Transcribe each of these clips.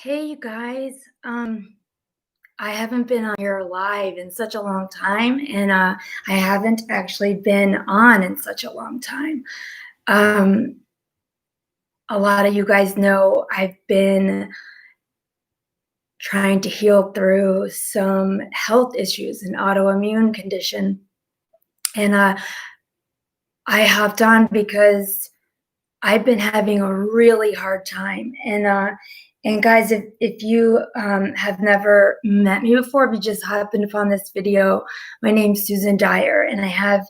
Hey, you guys. I haven't been on here live in such a long time, and I haven't actually been on in such a long time. Um, a lot of you guys know I've been trying to heal through some health issues, an autoimmune condition, and I hopped on because I've been having a really hard time. And guys, if you have never met me before, if you just happened upon this video, my name's Susan Dyer, and I have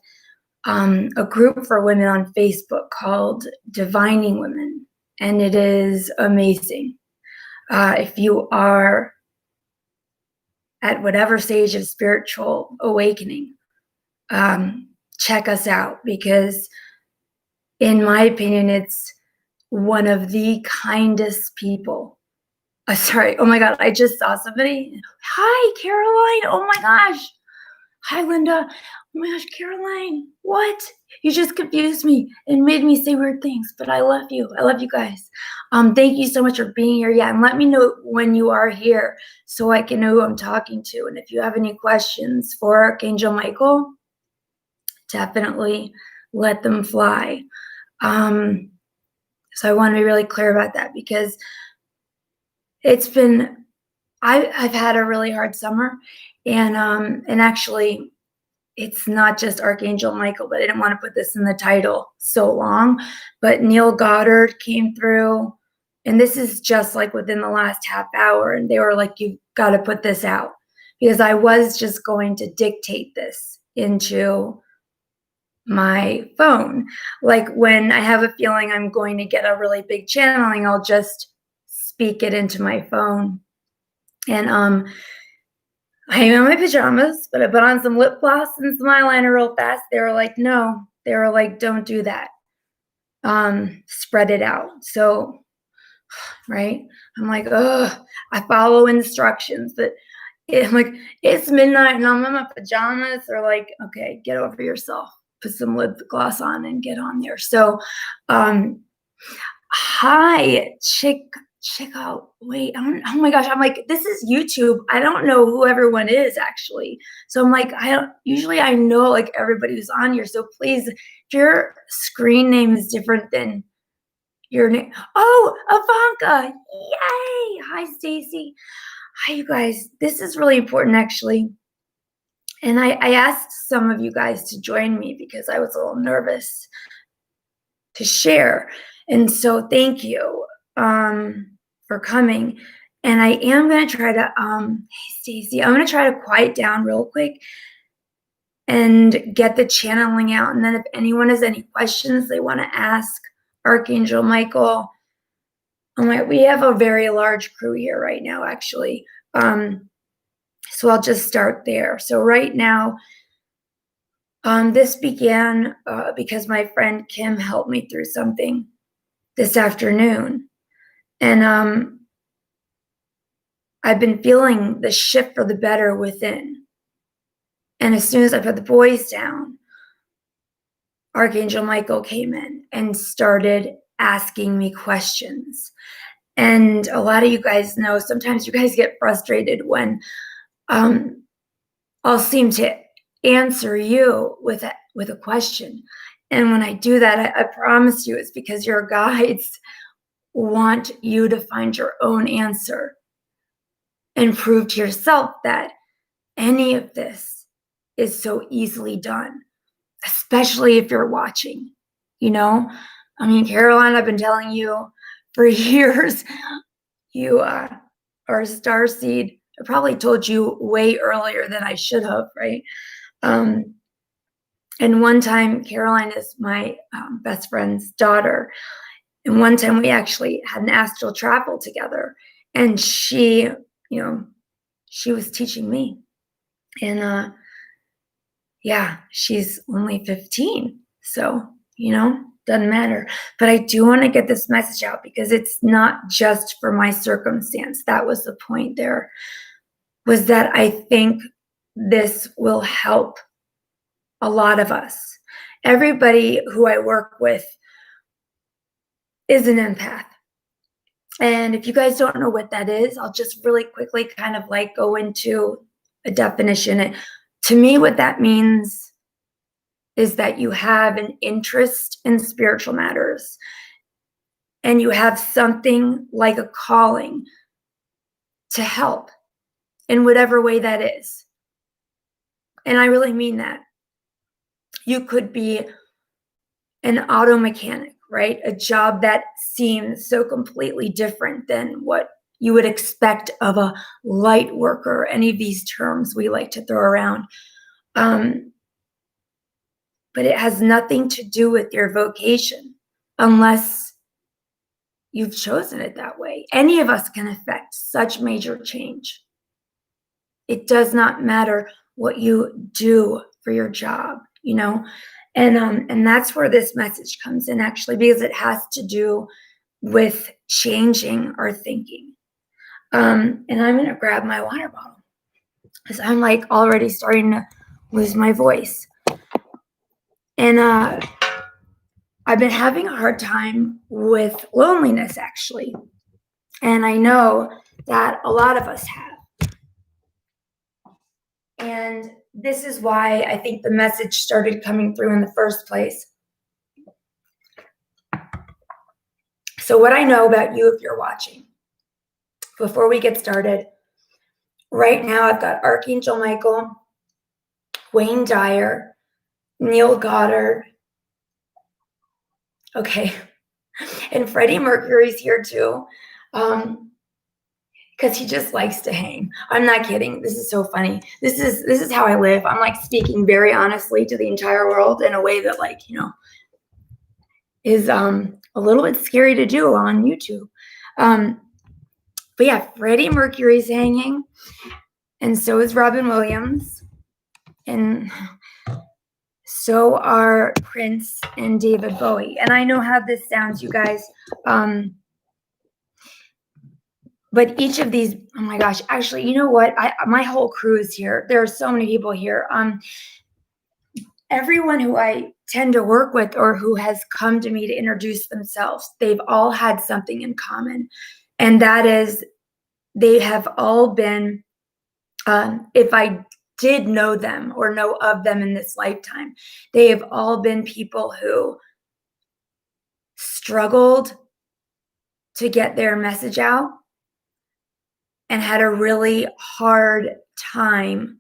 a group for women on Facebook called Divining Women, and it is amazing. If you are at whatever stage of spiritual awakening, check us out, because in my opinion, it's one of the kindest people. Sorry. Oh my God. I just saw somebody. Hi, Caroline. Oh my gosh. Hi, Linda. Oh my gosh, Caroline. What? You just confused me and made me say weird things, but I love you. I love you guys. Thank you so much for being here. Yeah. And let me know when you are here so I can know who I'm talking to. And if you have any questions for Archangel Michael, definitely let them fly. So I want to be really clear about that, because I've had a really hard summer, and actually it's not just Archangel Michael, but I didn't want to put this in the title so long, but Neville Goddard came through, and this is just like within the last half hour, and they were like, "You got to put this out," because I was just going to dictate this into my phone. Like when I have a feeling I'm going to get a really big channeling, I'll just speak it into my phone. And I am in my pajamas, but I put on some lip gloss and some eyeliner real fast. They were like, no. They were like, don't do that. Spread it out. So, right? I'm like, oh, I follow instructions, but I'm like, it's midnight and I'm in my pajamas. They're like, okay, get over yourself. Put some lip gloss on and get on there. So, hi, check out. Wait, oh my gosh, I'm like, this is YouTube. I don't know who everyone is actually. So I'm like, I know like everybody who's on here. So please, if your screen name is different than your name. Oh, Ivanka. Yay. Hi, Stacy. Hi, you guys. This is really important actually. And I asked some of you guys to join me because I was a little nervous to share. And so thank you for coming. And I am going to try to, hey, Stacy, I'm going to try to quiet down real quick and get the channeling out. And then if anyone has any questions they want to ask Archangel Michael, we have a very large crew here right now, actually. So I'll just start there. So right now, this began because my friend Kim helped me through something this afternoon. And I've been feeling the shift for the better within. And as soon as I put the boys down, Archangel Michael came in and started asking me questions. And a lot of you guys know, sometimes you guys get frustrated when I'll seem to answer you with a question. And when I do that, I promise you it's because your guides want you to find your own answer and prove to yourself that any of this is so easily done, especially if you're watching. Caroline, I've been telling you for years, you are a starseed. I probably told you way earlier than I should have, right? And one time, Caroline is my best friend's daughter. And one time we actually had an astral travel together. And she was teaching me. And she's only 15. So, doesn't matter. But I do want to get this message out because it's not just for my circumstance. That was the point there, was that I think this will help a lot of us. Everybody who I work with is an empath. And if you guys don't know what that is, I'll just really quickly kind of like go into a definition. And to me, what that means is that you have an interest in spiritual matters and you have something like a calling to help in whatever way that is. And I really mean that. You could be an auto mechanic, right? A job that seems so completely different than what you would expect of a light worker, any of these terms we like to throw around. But it has nothing to do with your vocation unless you've chosen it that way. Any of us can affect such major change. It does not matter what you do for your job, you know? And that's where this message comes in, actually, because it has to do with changing our thinking. And I'm going to grab my water bottle because I'm like already starting to lose my voice. And I've been having a hard time with loneliness, actually. And I know that a lot of us have. And this is why I think the message started coming through in the first place. So what I know about you, if you're watching, before we get started, right now I've got Archangel Michael, Wayne Dyer, Neville Goddard. Okay. And Freddie Mercury's here too. Because he just likes to hang. I'm not kidding. This is so funny. This is how I live. I'm like speaking very honestly to the entire world in a way that, like, you know, is a little bit scary to do on YouTube. But yeah, Freddie Mercury's hanging, and so is Robin Williams, and so are Prince and David Bowie. And I know how this sounds, you guys. But each of these, oh my gosh, actually, you know what? My whole crew is here. There are so many people here. Everyone who I tend to work with or who has come to me to introduce themselves, they've all had something in common. And that is, they have all been, if I did know them or know of them in this lifetime, they have all been people who struggled to get their message out and had a really hard time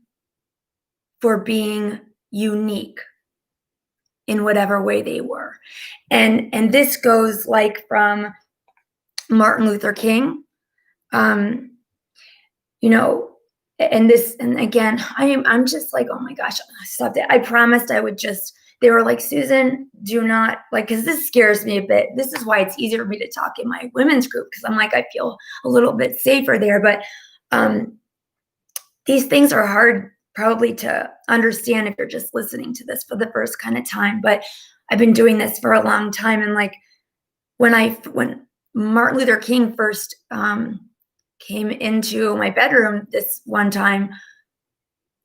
for being unique in whatever way they were. And this goes like from Martin Luther King, you know, and again, I'm just like, oh my gosh, stop it. I promised I would just, they were like, Susan, do not, like, because this scares me a bit. This is why it's easier for me to talk in my women's group, because I'm like, I feel a little bit safer there. But these things are hard probably to understand if you're just listening to this for the first kind of time. But I've been doing this for a long time. And like when Martin Luther King first came into my bedroom this one time,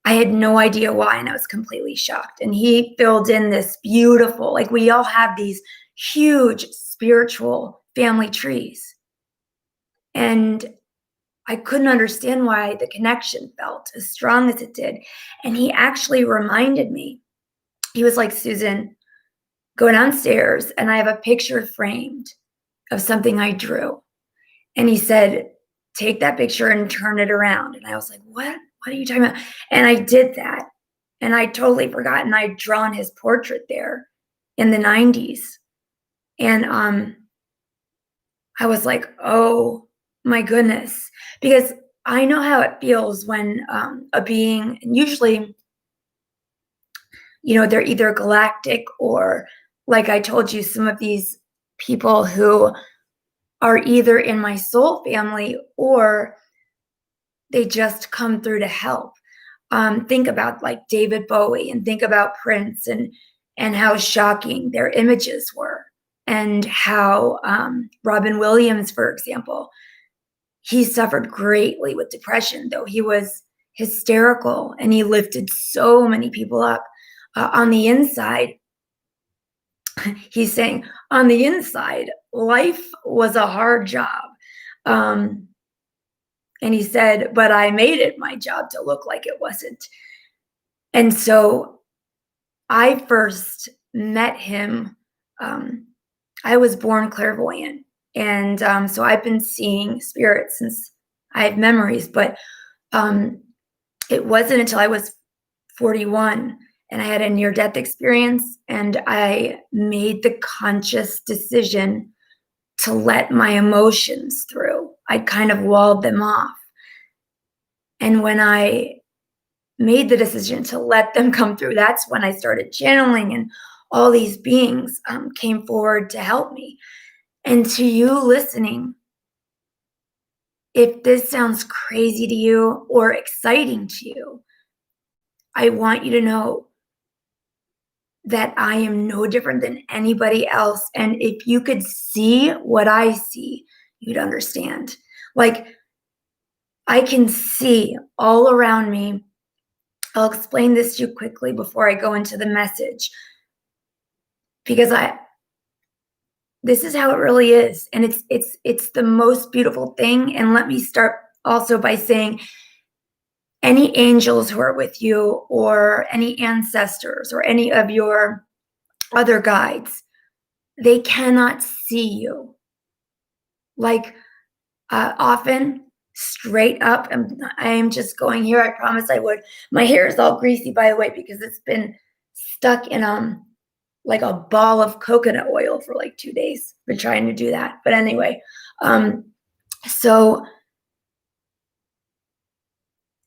I had no idea why, and I was completely shocked. And he filled in this beautiful, like, we all have these huge spiritual family trees. And I couldn't understand why the connection felt as strong as it did. And he actually reminded me, he was like, Susan, go downstairs and I have a picture framed of something I drew. And he said, take that picture and turn it around. And I was like, what are you talking about? And I did that. And I totally forgot. And I'd drawn his portrait there in the 90s. And I was like, oh my goodness. Because I know how it feels when a being, and usually, you know, they're either galactic or, like I told you, some of these people who are either in my soul family or they just come through to help. Think about like David Bowie and think about Prince and how shocking their images were, and how Robin Williams, for example, he suffered greatly with depression, though he was hysterical and he lifted so many people up. On the inside, he's saying, on the inside, life was a hard job. And he said, but I made it my job to look like it wasn't. And so I first met him. I was born clairvoyant. And so I've been seeing spirits since I have memories. But it wasn't until I was 41 and I had a near-death experience, and I made the conscious decision to let my emotions through. I kind of walled them off. And when I made the decision to let them come through, that's when I started channeling, and all these beings came forward to help me. And to you listening, if this sounds crazy to you or exciting to you, I want you to know that I am no different than anybody else. And if you could see what I see, you'd understand. Like, I can see all around me. I'll explain this to you quickly before I go into the message, because this is how it really is. And it's the most beautiful thing. And let me start also by saying, any angels who are with you, or any ancestors, or any of your other guides, they cannot see you. Like, often, straight up, I am just going here, I promise I would. My hair is all greasy, by the way, because it's been stuck in like a ball of coconut oil for like 2 days. Been trying to do that. But anyway, so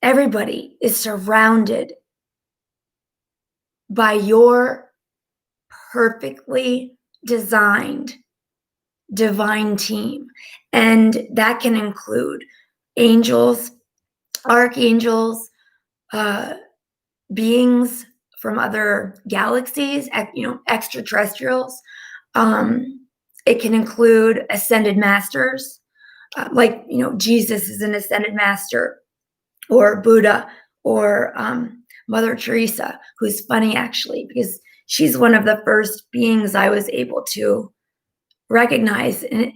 everybody is surrounded by your perfectly designed divine team. And that can include angels, archangels, beings from other galaxies, extraterrestrials. It can include ascended masters, like, Jesus is an ascended master, or Buddha, or Mother Teresa, who's funny actually, because she's one of the first beings I was able to recognize. And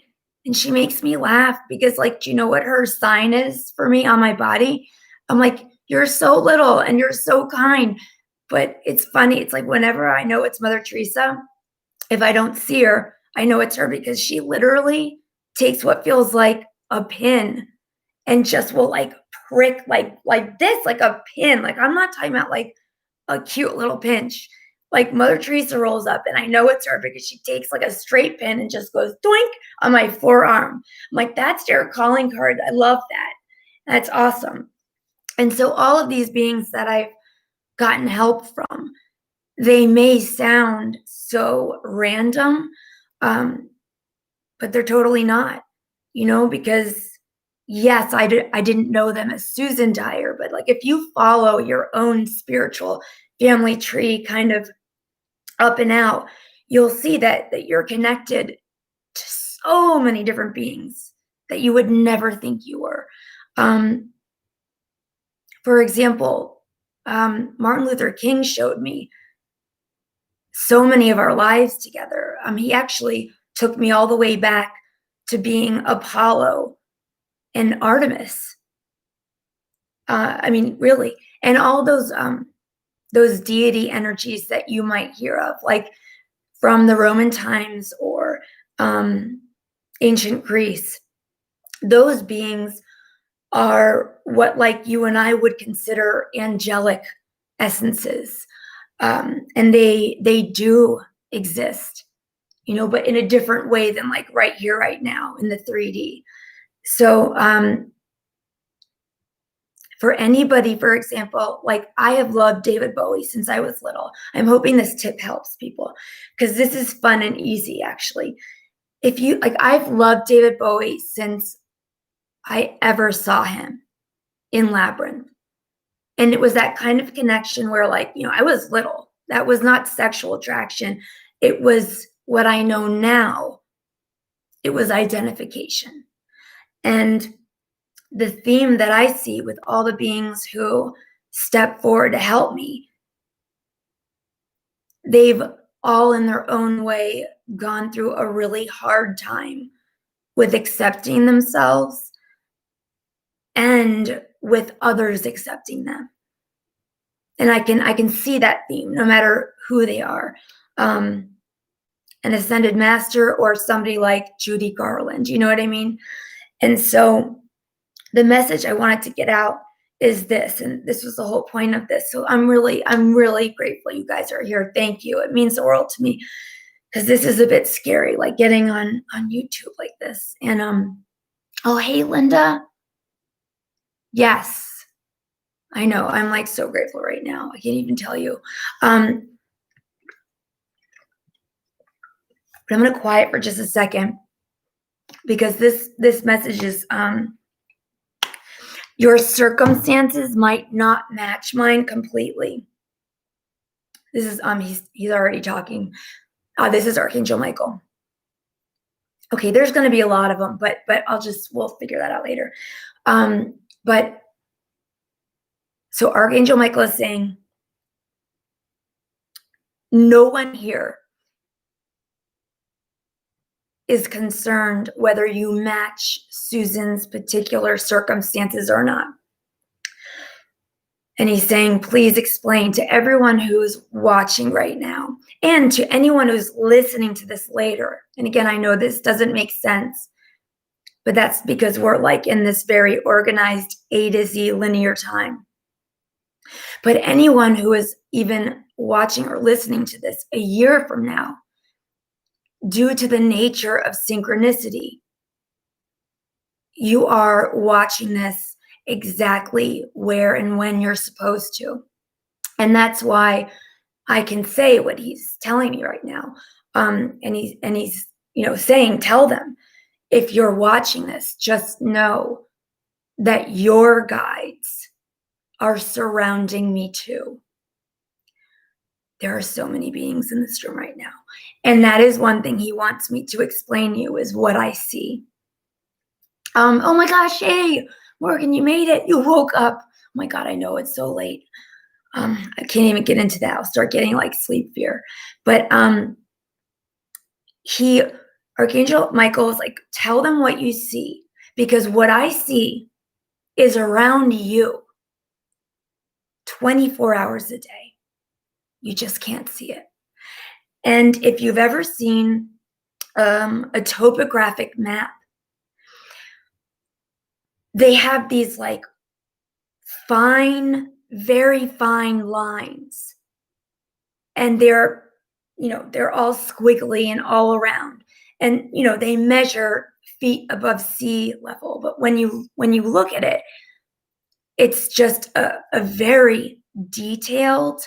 she makes me laugh because, like, do you know what her sign is for me on my body? I'm like, you're so little and you're so kind. But it's funny. It's like, whenever I know it's Mother Teresa, if I don't see her, I know it's her, because she literally takes what feels like a pin and just will like prick like this, like a pin. Like, I'm not talking about like a cute little pinch. Like, Mother Teresa rolls up and I know it's her because she takes like a straight pin and just goes doink on my forearm. I'm like, that's your calling card. I love that. That's awesome. And so all of these beings that I've gotten help from, they may sound so random, but they're totally not, because yes, I didn't know them as Susan Dyer, but like, if you follow your own spiritual family tree kind of up and out, you'll see that you're connected to so many different beings that you would never think you were. For example, Martin Luther King showed me so many of our lives together. He actually took me all the way back to being Apollo and Artemis. Really. And all those deity energies that you might hear of, like from the Roman times or ancient Greece. Those beings are what, like, you and I would consider angelic essences. And they do exist, but in a different way than like right here, right now in the 3D. So for anybody, for example, like, I have loved David Bowie since I was little. I'm hoping this tip helps people, because this is fun and easy, actually. If you like, I've loved David Bowie since I ever saw him in Labyrinth. And it was that kind of connection where, like, I was little. That was not sexual attraction. It was what I know now. It was identification. And the theme that I see with all the beings who step forward to help me, they've all in their own way gone through a really hard time with accepting themselves and with others accepting them. And I can see that theme no matter who they are. An ascended master or somebody like Judy Garland, you know what I mean? And so the message I wanted to get out is this, and this was the whole point of this. So I'm really grateful you guys are here. Thank you. It means the world to me, because this is a bit scary, like getting on YouTube like this. And oh, hey, Linda. Yes, I know. I'm like so grateful right now. I can't even tell you. But I'm going to quiet for just a second, because this message is your circumstances might not match mine completely. This is he's already talking. This is Archangel Michael. Okay, there's going to be a lot of them, but we'll figure that out later. But so Archangel Michael is saying, no one here is concerned whether you match Susan's particular circumstances or not. And he's saying, please explain to everyone who's watching right now and to anyone who's listening to this later. And again, I know this doesn't make sense, but that's because we're like in this very organized A to Z linear time. But anyone who is even watching or listening to this a year from now, due to the nature of synchronicity, you are watching this exactly where and when you're supposed to. And that's why I can say what he's telling me right now. And he's saying, tell them, if you're watching this, just know that your guides are surrounding me too. There are so many beings in this room right now. And that is one thing he wants me to explain to you, is what I see. Oh my gosh, hey, Morgan, you made it. You woke up. Oh my God, I know it's so late. I can't even get into that. I'll start getting like sleep fear. But Archangel Michael is like, tell them what you see, because what I see is around you 24 hours a day. You just can't see it. And if you've ever seen a topographic map, they have these like fine, very fine lines. And they're all squiggly and all around. And, they measure feet above sea level. But when you look at it, it's just a very detailed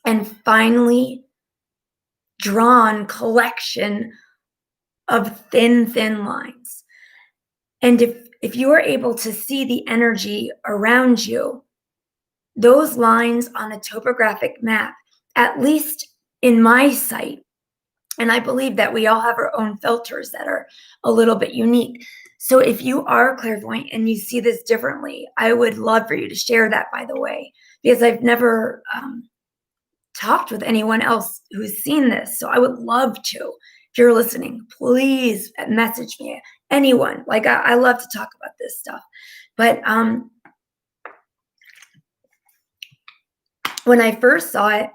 and finely drawn collection of thin lines. And if you are able to see the energy around you, those lines on a topographic map, at least in my sight, and I believe that we all have our own filters that are a little bit unique. So if you are clairvoyant and you see this differently, I would love for you to share that, by the way, because I've never talked with anyone else who's seen this. So I would love to. If you're listening, please message me. Anyone. Like I love to talk about this stuff. But when I first saw it,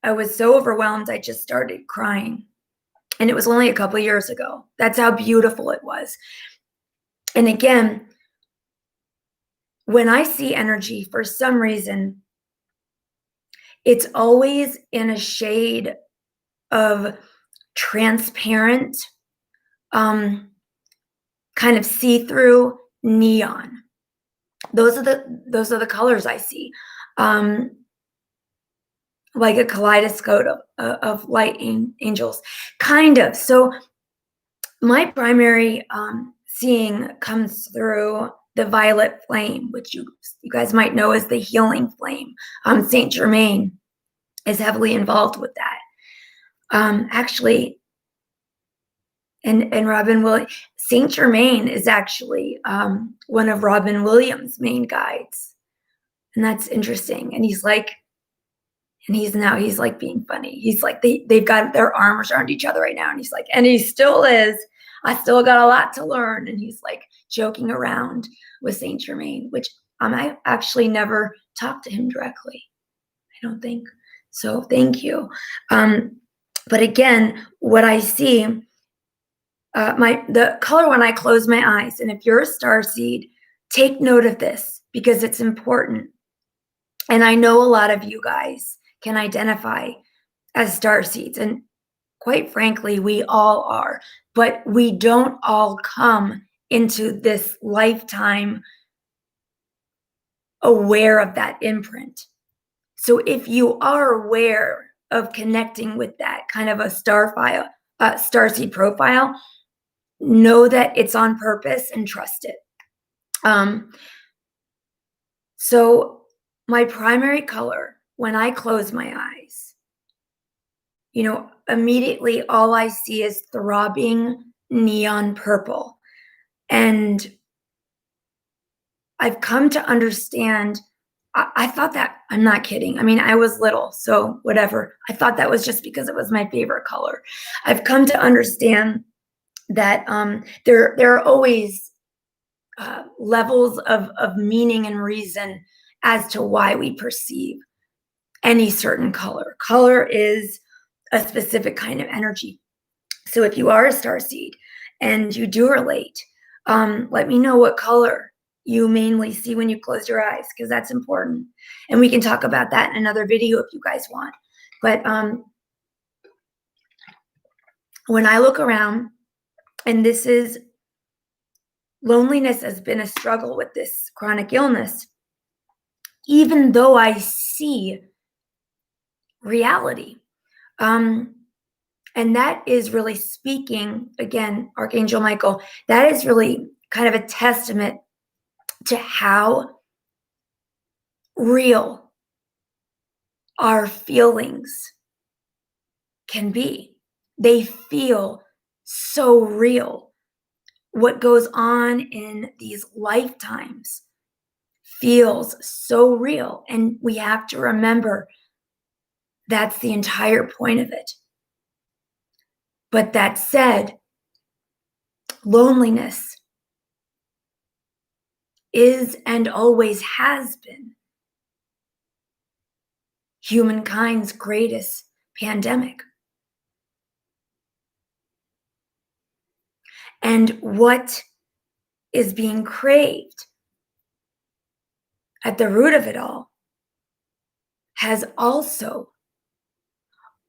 I was so overwhelmed, I just started crying. And it was only a couple years ago. That's how beautiful it was. And again, when I see energy, for some reason, it's always in a shade of transparent, kind of see-through neon. Those are the colors I see. Like a kaleidoscope of light angels, kind of. So my primary seeing comes through the violet flame, which you guys might know as the healing flame. Saint Germain is heavily involved with that. Actually, and Robin Williams, Saint Germain is actually one of Robin Williams' main guides, and that's interesting. And he's like being funny. He's like they've got their arms around each other right now, and he's like, and he still is. I still got a lot to learn. And he's like joking around with Saint Germain, which I actually never talked to him directly. I don't think. So thank you. But again, what I see, the color when I close my eyes, and if you're a starseed, take note of this because it's important. And I know a lot of you guys can identify as starseeds, and quite frankly, we all are, but we don't all come into this lifetime aware of that imprint. So if you are aware of connecting with that kind of a starseed profile, know that it's on purpose and trust it. So my primary color when I close my eyes, immediately all I see is throbbing neon purple. And I've come to understand, I thought that, I'm not kidding. I mean, I was little, so whatever. I thought that was just because it was my favorite color. I've come to understand that there are always levels of meaning and reason as to why we perceive any certain color. Color is a specific kind of energy. So if you are a starseed and you do relate, let me know what color you mainly see when you close your eyes, because that's important. And we can talk about that in another video if you guys want. But when I look around, and this is, loneliness has been a struggle with this chronic illness, even though I see reality. And that is really speaking, again, Archangel Michael, that is really kind of a testament to how real our feelings can be. They feel so real. What goes on in these lifetimes feels so real. And we have to remember that's the entire point of it. But that said, loneliness is and always has been humankind's greatest pandemic. And what is being craved at the root of it all has also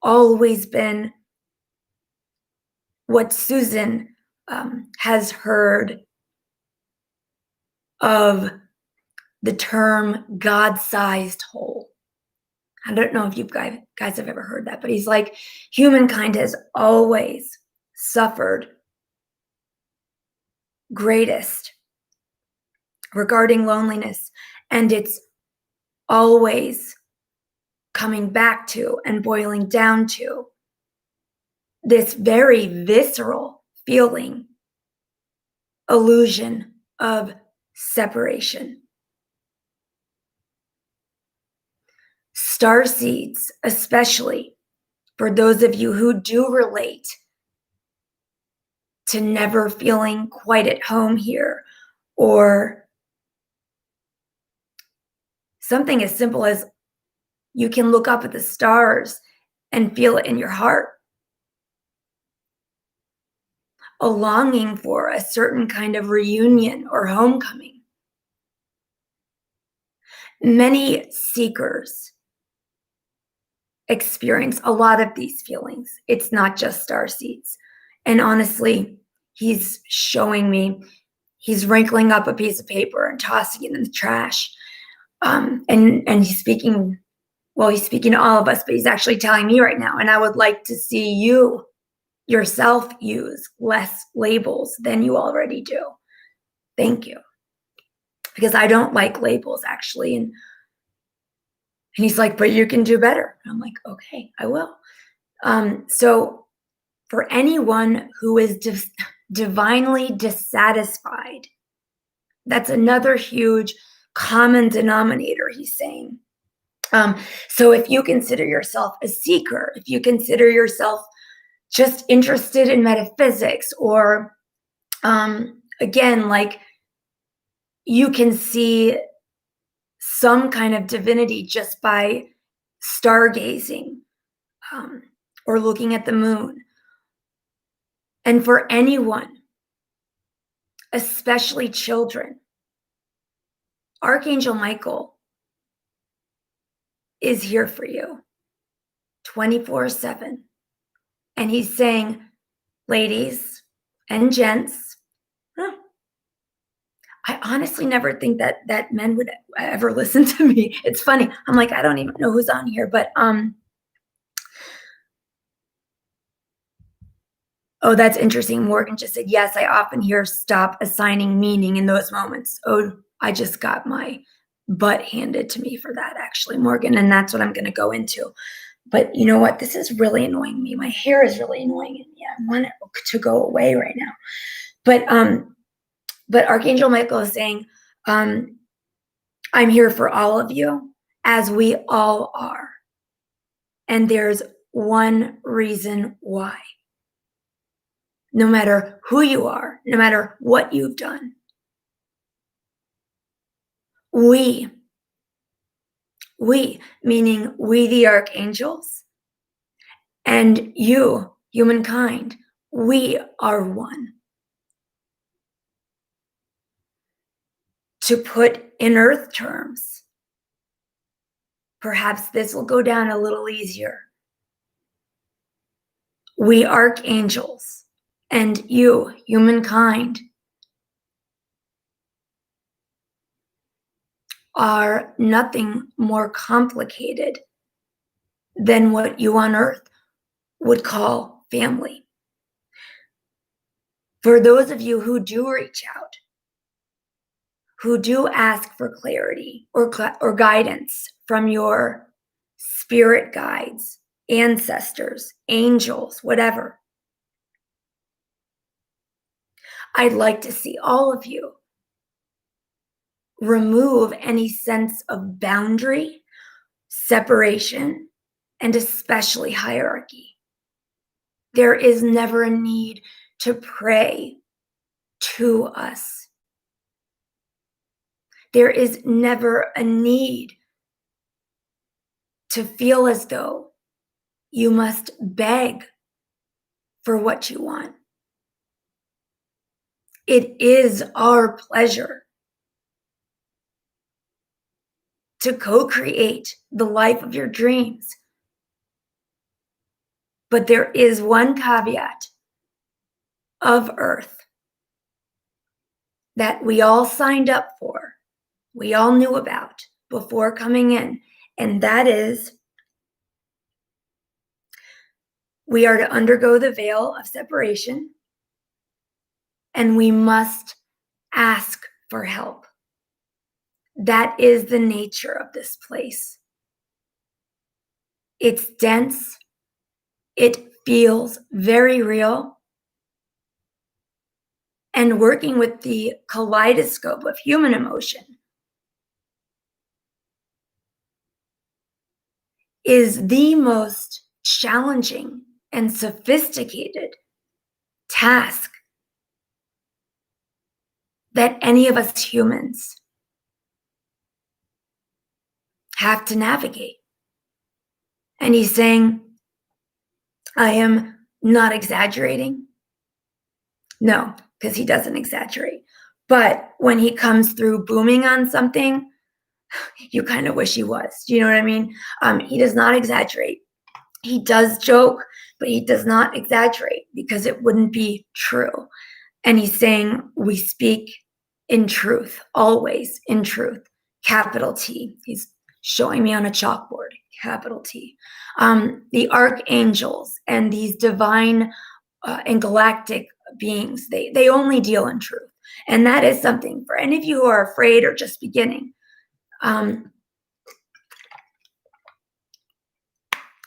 always been what Susan has heard of the term God-sized hole. I don't know if you guys have ever heard that, but he's like, humankind has always suffered greatest regarding loneliness, and it's always coming back to and boiling down to this very visceral feeling, illusion of separation. Starseeds, especially for those of you who do relate to never feeling quite at home here, or something as simple as you can look up at the stars and feel it in your heart. A longing for a certain kind of reunion or homecoming. Many seekers experience a lot of these feelings. It's not just starseeds. And honestly, he's showing me, he's wrinkling up a piece of paper and tossing it in the trash. And he's speaking, well, he's speaking to all of us, but he's actually telling me right now. And I would like to see you yourself use less labels than you already do. Thank you. Because I don't like labels, actually. And he's like, but you can do better. And I'm like, okay, I will. So for anyone who is divinely dissatisfied, that's another huge common denominator, he's saying. So if you consider yourself a seeker, if you consider yourself just interested in metaphysics or Again, like you can see some kind of divinity just by stargazing, or looking at the moon. And for anyone, especially children, Archangel Michael is here for you 24/7. And he's saying, ladies and gents, I honestly never think that men would ever listen to me. It's funny. I'm like, I don't even know who's on here, but oh, that's interesting. Morgan just said, yes, I often hear stop assigning meaning in those moments. Oh, I just got my butt handed to me for that, actually, Morgan, and that's what I'm going to go into. But you know what? This is really annoying me. My hair is really annoying me. I want it to go away right now. But Archangel Michael is saying, I'm here for all of you, as we all are. And there's one reason why. No matter who you are, no matter what you've done, we, meaning we the archangels, and you, humankind, we are one. To put in earth terms, perhaps this will go down a little easier. We archangels and you, humankind, are nothing more complicated than what you on earth would call family. For those of you who do reach out, who do ask for clarity or guidance from your spirit guides, ancestors, angels, whatever, I'd like to see all of you remove any sense of boundary, separation, and especially hierarchy. There is never a need to pray to us. There is never a need to feel as though you must beg for what you want. It is our pleasure to co-create the life of your dreams. But there is one caveat of Earth that we all signed up for, we all knew about before coming in, and that is we are to undergo the veil of separation, and we must ask for help. That is the nature of this place. It's dense. It feels very real. And working with the kaleidoscope of human emotion is the most challenging and sophisticated task that any of us humans have to navigate. And he's saying, I am not exaggerating. No, because he doesn't exaggerate. But when he comes through booming on something, you kind of wish he was. Do you know what I mean? He does not exaggerate. He does joke, but he does not exaggerate because it wouldn't be true. And he's saying we speak in truth, always in truth, capital T. He's showing me on a chalkboard, capital T. The archangels and these divine and galactic beings, they only deal in truth. And that is something for any of you who are afraid or just beginning.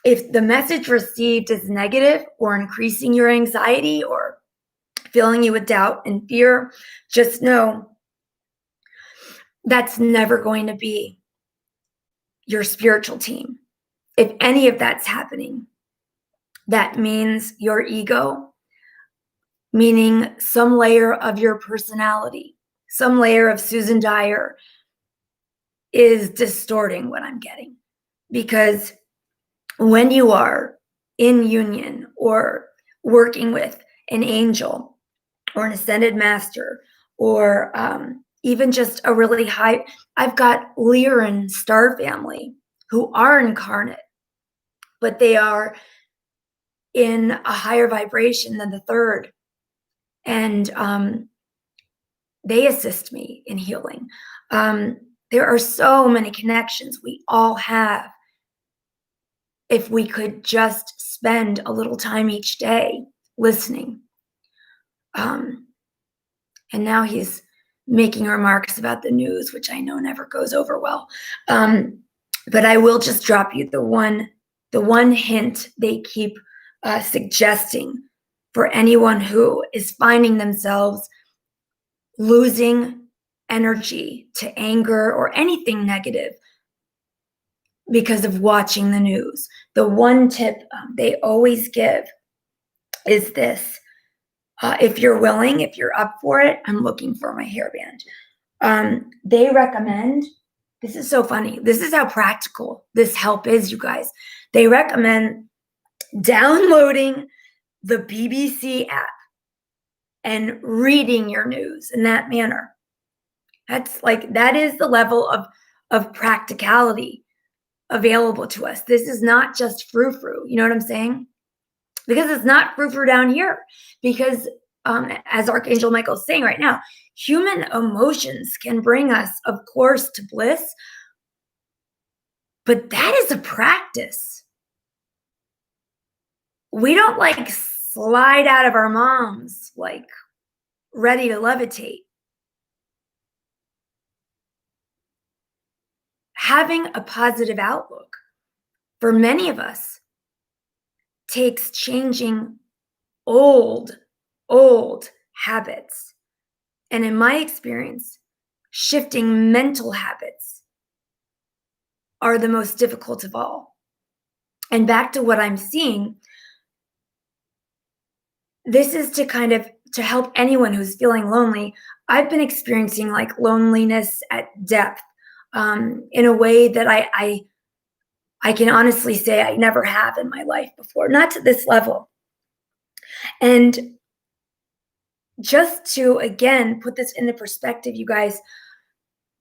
If the message received is negative or increasing your anxiety or filling you with doubt and fear, just know that's never going to be your spiritual team. If any of that's happening, that means your ego, meaning some layer of your personality, some layer of Susan Dyer is distorting what I'm getting. Because when you are in union or working with an angel or an ascended master, or even just a really high, I've got Lyran star family who are incarnate, but they are in a higher vibration than the third. And they assist me in healing. There are so many connections we all have if we could just spend a little time each day listening. And now he's making remarks about the news, which I know never goes over well. But I will just drop you the one hint they keep suggesting for anyone who is finding themselves losing energy to anger or anything negative because of watching the news. The one tip they always give is this. If you're willing, if you're up for it, I'm looking for my hairband. They recommend, this is so funny. This is how practical this help is, you guys. They recommend downloading the BBC app and reading your news in that manner. That is the level of practicality available to us. This is not just frou-frou. You know what I'm saying? Because it's not frou-frou down here. Because as Archangel Michael is saying right now, human emotions can bring us, of course, to bliss. But that is a practice. We don't slide out of our moms ready to levitate. Having a positive outlook for many of us takes changing old habits. And in my experience, shifting mental habits are the most difficult of all. And back to what I'm seeing, this is to help anyone who's feeling lonely. I've been experiencing loneliness at depth in a way that I can honestly say I never have in my life before, not to this level. And just to, again, put this into perspective, you guys,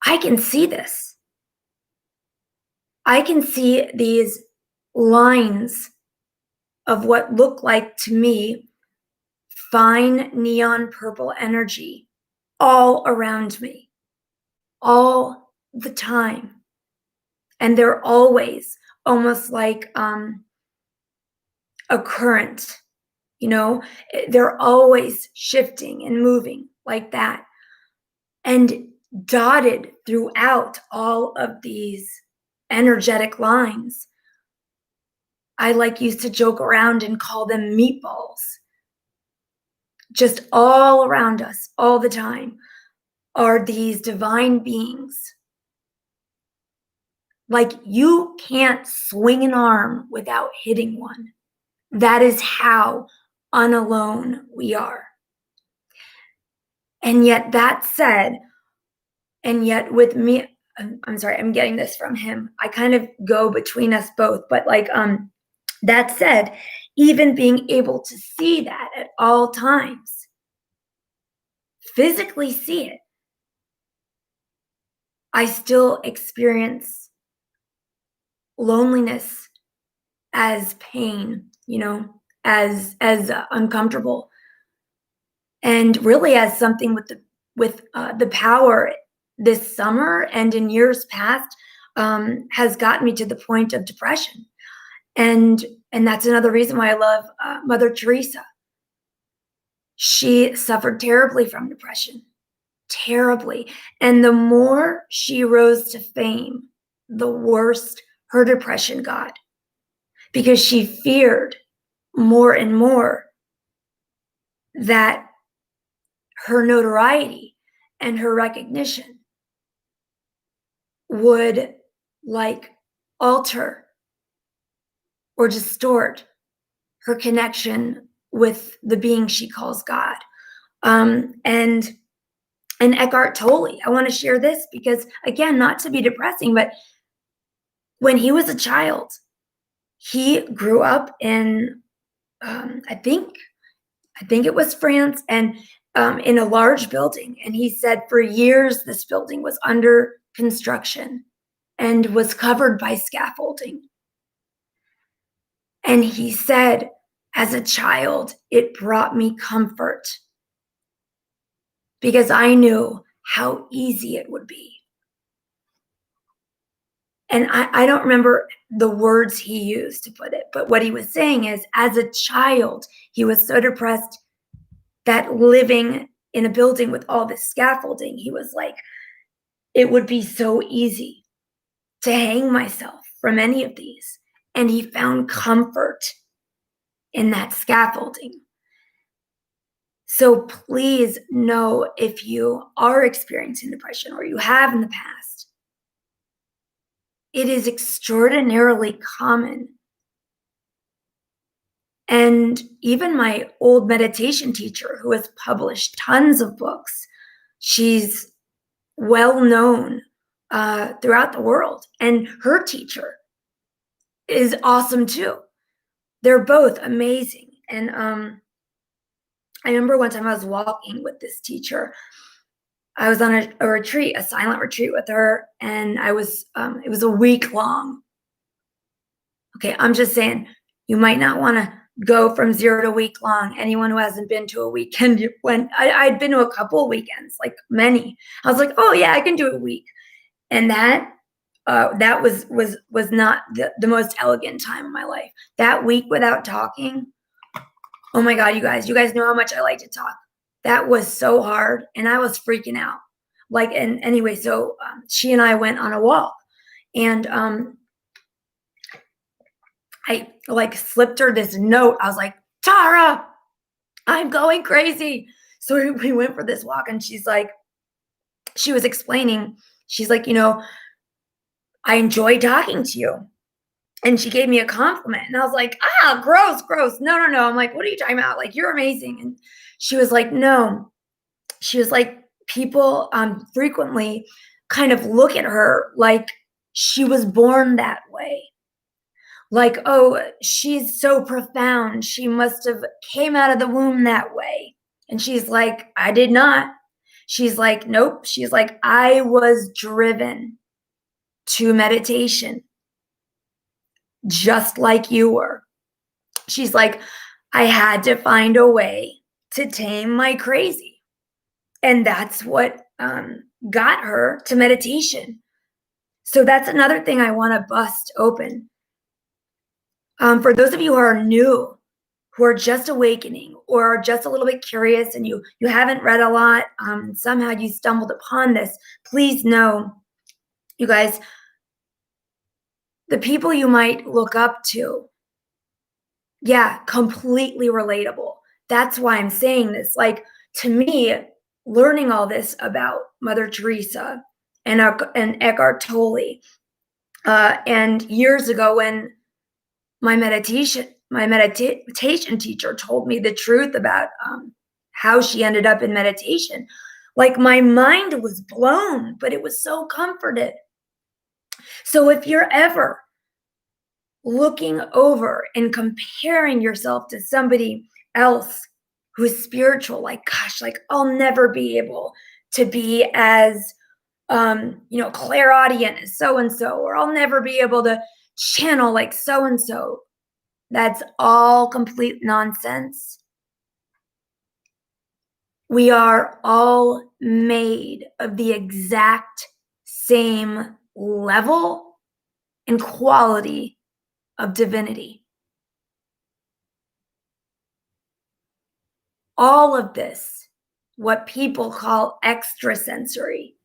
I can see this. I can see these lines of what look like to me fine neon purple energy all around me, all the time. And they're always almost like a current, they're always shifting and moving like that. And dotted throughout all of these energetic lines, I used to joke around and call them meatballs. Just all around us, all the time, are these divine beings. You can't swing an arm without hitting one. That is how unalone we are. And yet that said, and yet with me, I'm sorry, I'm getting this from him. I kind of go between us both, but that said, even being able to see that at all times, physically see it, I still experience loneliness as pain, as uncomfortable, and really as something with the power this summer and in years past has gotten me to the point of depression, and that's another reason why I love Mother Teresa. She suffered terribly from depression, terribly, and the more she rose to fame, the worse her depression got, because she feared more and more that her notoriety and her recognition would alter or distort her connection with the being she calls God. And Eckhart Tolle. I want to share this because, again, not to be depressing, but when he was a child, he grew up in, I think it was France, and in a large building. And he said for years, this building was under construction and was covered by scaffolding. And he said, as a child, it brought me comfort because I knew how easy it would be. And I don't remember the words he used to put it, but what he was saying is, as a child, he was so depressed that living in a building with all this scaffolding, he was like, it would be so easy to hang myself from any of these. And he found comfort in that scaffolding. So please know, if you are experiencing depression or you have in the past, it is extraordinarily common. And even my old meditation teacher, who has published tons of books, she's well known throughout the world. And her teacher is awesome too. They're both amazing. And I remember one time I was walking with this teacher. I was on a retreat, a silent retreat with her, and it was a week long. Okay, I'm just saying, you might not want to go from 0 to week long. Anyone who hasn't been to a weekend, when I'd been to a couple of weekends, like many, I was like, oh yeah, I can do a week. And that was not the most elegant time of my life. That week without talking, oh my God, you guys know how much I like to talk. That was so hard, and I was freaking out. Like, and anyway, so she and I went on a walk, and I like slipped her this note. I was like, Tara, I'm going crazy. So we went for this walk, and she was explaining, she's like, I enjoy talking to you. And she gave me a compliment, and I was like, gross. No. I'm like, what are you talking about? Like, you're amazing. And she was like, no. She was like, people frequently kind of look at her like she was born that way. Like, oh, she's so profound. She must have came out of the womb that way. And she's like, I did not. She's like, nope. She's like, I was driven to meditation just like you were. She's like, I had to find a way to tame my crazy. And that's what got her to meditation. So that's another thing I want to bust open. For those of you who are new, who are just awakening or are just a little bit curious, and you haven't read a lot, somehow you stumbled upon this, please know, you guys, the people you might look up to, yeah, completely relatable. That's why I'm saying this. Like, to me, learning all this about Mother Teresa and Eckhart Tolle, and years ago when my meditation teacher told me the truth about how she ended up in meditation, like, my mind was blown, but it was so comforted. So if you're ever looking over and comparing yourself to somebody else who's spiritual, like, gosh, like, I'll never be able to be as clairaudient as so-and-so, or I'll never be able to channel like so-and-so, that's all complete nonsense. We are all made of the exact same level and quality of divinity. All of this, what people call extrasensory,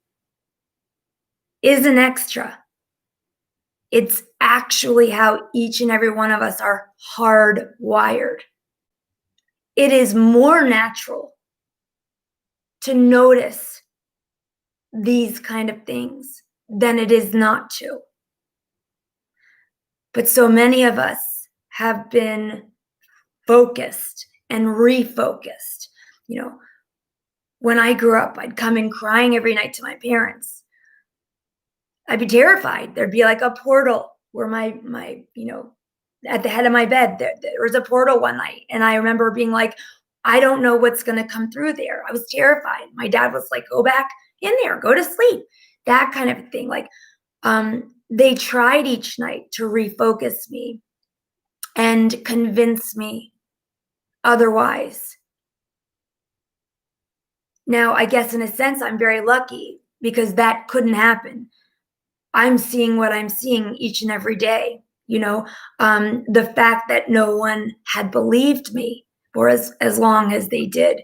is an extra. It's actually how each and every one of us are hardwired. It is more natural to notice these kind of things than it is not to. But so many of us have been focused and refocused. You know, when I grew up, I'd come in crying every night to my parents. I'd be terrified. There'd be like a portal where my at the head of my bed, there was a portal one night. And I remember being like, I don't know what's going to come through there. I was terrified. My dad was like, go back in there, go to sleep, that kind of thing. Like, they tried each night to refocus me and convince me otherwise. Now, I guess in a sense, I'm very lucky because that couldn't happen. I'm seeing what I'm seeing each and every day. The fact that no one had believed me for as long as they did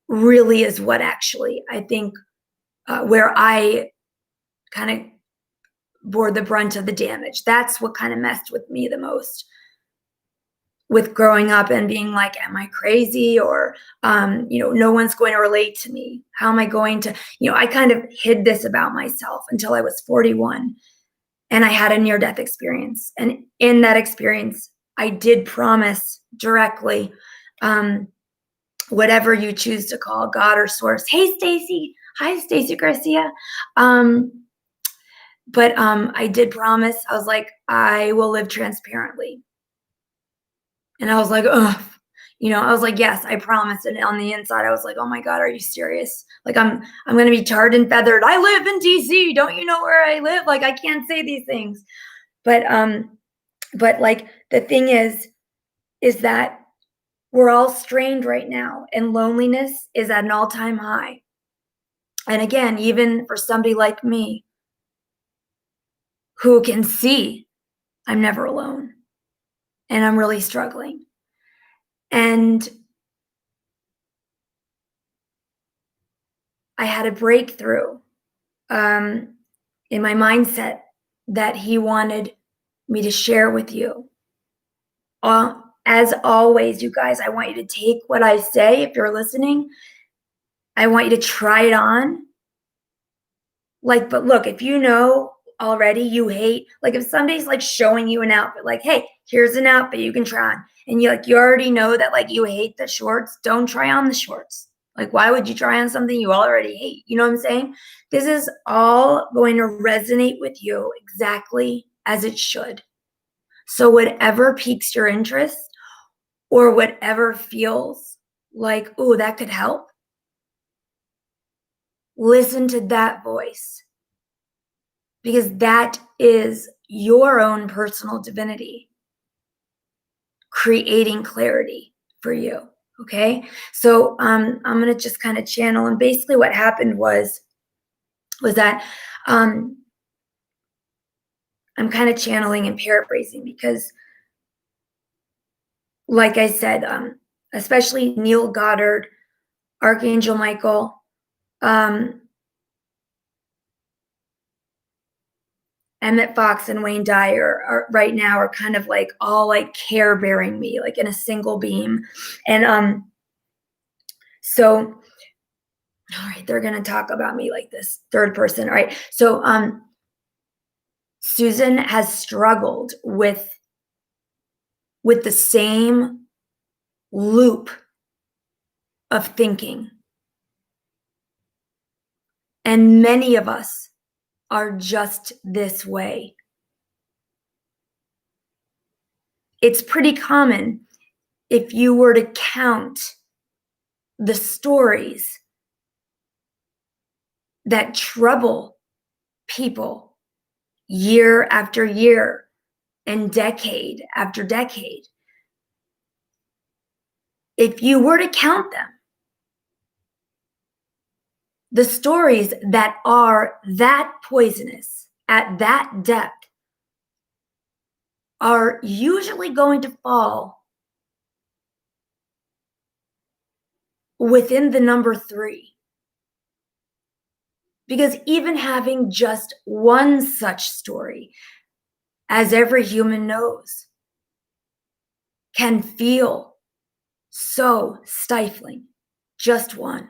really is what actually, I think, where I kind of bore the brunt of the damage. That's what kind of messed with me the most, with growing up and being like, am I crazy? Or, no one's going to relate to me. How am I going to, I kind of hid this about myself until I was 41. And I had a near-death experience. And in that experience, I did promise directly, whatever you choose to call God or source. Hey, Stacy. Hi, Stacy Garcia. But I did promise. I was like, I will live transparently. And I was like, oh, I was like, yes, I promise. And on the inside, I was like, oh my God, are you serious? Like, I'm going to be tarred and feathered. I live in DC. Don't you know where I live? Like, I can't say these things. But like, the thing is that we're all strained right now, and loneliness is at an all-time high. And again, even for somebody like me who can see I'm never alone and I'm really struggling. And I had a breakthrough in my mindset that he wanted me to share with you. As always, you guys, I want you to take what I say. If you're listening, I want you to try it on. But look, if you know already you hate, like if somebody's like showing you an outfit, like, hey, here's an outfit you can try on. And you already know that like you hate the shorts, don't try on the shorts. Like, why would you try on something you already hate? You know what I'm saying? This is all going to resonate with you exactly as it should. So whatever piques your interest or whatever feels like, oh, that could help, listen to that voice, because that is your own personal divinity creating clarity for you. Okay. So I'm going to just kind of channel. And basically what happened was that I'm kind of channeling and paraphrasing because, like I said, especially Neville Goddard, Archangel Michael, Emmett Fox and Wayne Dyer right now are kind of like all like care bearing me like in a single beam. And so, all right, they're going to talk about me like this third person. All right. So Susan has struggled with the same loop of thinking. And many of us are just this way. It's pretty common if you were to count the stories that trouble people year after year and decade after decade. If you were to count them, the stories that are that poisonous at that depth are usually going to fall within the number 3. Because even having just one such story, as every human knows, can feel so stifling. Just one.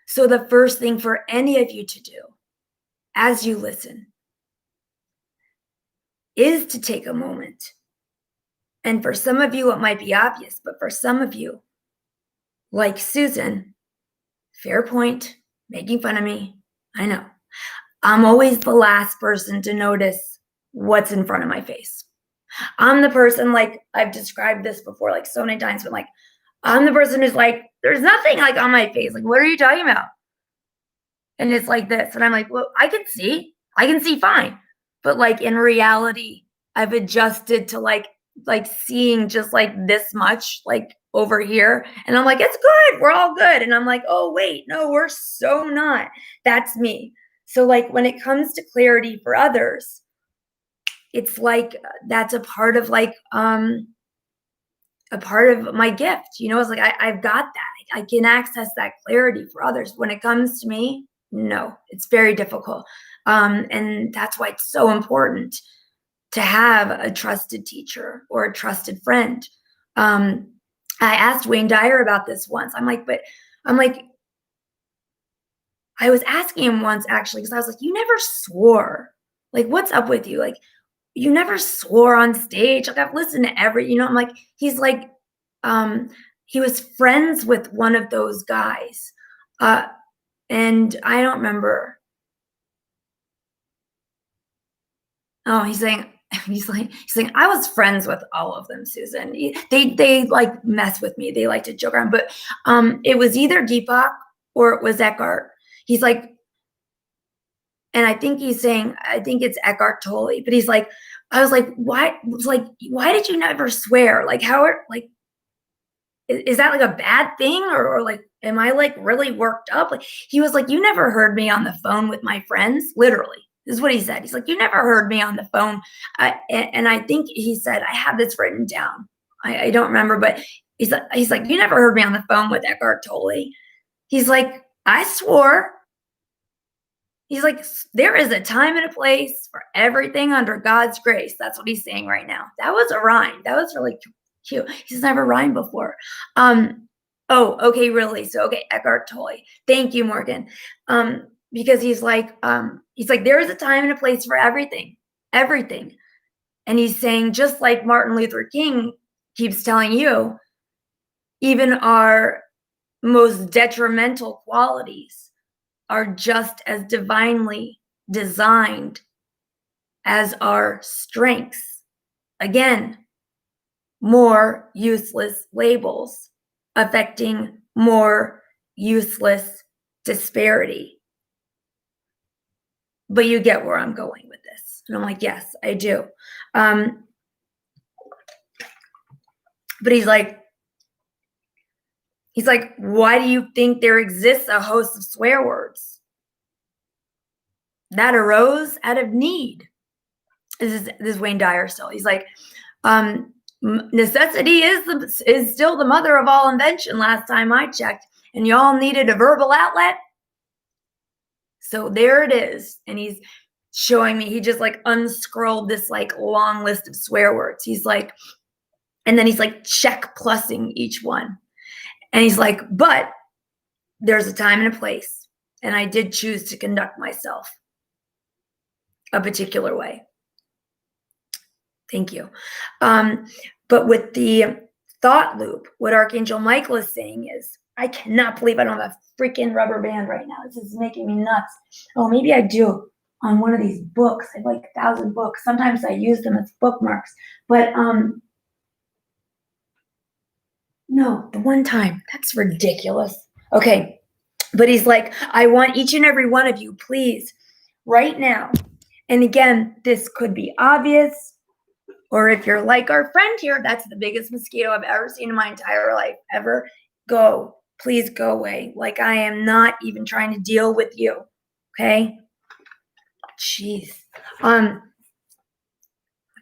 So the first thing for any of you to do as you listen is to take a moment And for some of you, it might be obvious, but for some of you, like Susan, fair point, making fun of me, I know. I'm always the last person to notice what's in front of my face. I'm the person, like, I've described this before, like, so many times, but like, I'm the person who's like, there's nothing like on my face. Like, what are you talking about? And it's like this. And I'm like, well, I can see fine. But like in reality, I've adjusted to like seeing just like this much, like over here. And I'm like, it's good. We're all good. And I'm like, oh, wait, no, we're so not. That's me. So like when it comes to clarity for others, it's like that's a part of like a part of my gift. You know, it's like I've got that. I can access that clarity for others. When it comes to me, no, it's very difficult. And that's why it's so important to have a trusted teacher or a trusted friend. I asked Wayne Dyer about this once. I was asking him once actually, because I was like, you never swore. Like, what's up with you? Like, you never swore on stage. Like, I've listened to I'm like, he's like, he was friends with one of those guys. And I don't remember. Oh, he's saying, I was friends with all of them, Susan. They like mess with me. They like to joke around, but it was either Deepak or it was Eckhart. He's like, and I think he's saying, I think it's Eckhart Tolle, but he's like, I was like, why did you never swear? Like, is that like a bad thing? Or like, am I like really worked up? Like, he was like, you never heard me on the phone with my friends, literally. This is what he said. He's like, you never heard me on the phone. And I think he said, I have this written down. I don't remember, but he's like, you never heard me on the phone with Eckhart Tolle. He's like, I swore. He's like, there is a time and a place for everything under God's grace. That's what he's saying right now. That was a rhyme. That was really cute. He's never rhymed before. Oh, okay, really? So, okay, Eckhart Tolle. Thank you, Morgan. Because he's like, there is a time and a place for everything. And he's saying, just like Martin Luther King keeps telling you, even our most detrimental qualities are just as divinely designed as our strengths. Again, more useless labels affecting more useless disparity. But you get where I'm going with this. And I'm like, yes, I do. But he's like, why do you think there exists a host of swear words? That arose out of need. This is Wayne Dyer still. He's like, necessity is still the mother of all invention last time I checked. And y'all needed a verbal outlet. So there it is. And he's showing me, he just like unscrolled this like long list of swear words. He's like, and then he's like check plussing each one. And he's like, but there's a time and a place. And I did choose to conduct myself a particular way. Thank you. But with the thought loop, what Archangel Michael is saying is, I cannot believe I don't have a freaking rubber band right now. This is making me nuts. Oh, maybe I do on one of these books. I have like 1,000 books. Sometimes I use them as bookmarks. But no, the one time. That's ridiculous. Okay. But he's like, I want each and every one of you, please, right now. And again, this could be obvious. Or if you're like our friend here, that's the biggest mosquito I've ever seen in my entire life, ever. Go. Please go away. Like, I am not even trying to deal with you. Okay? Jeez. Okay,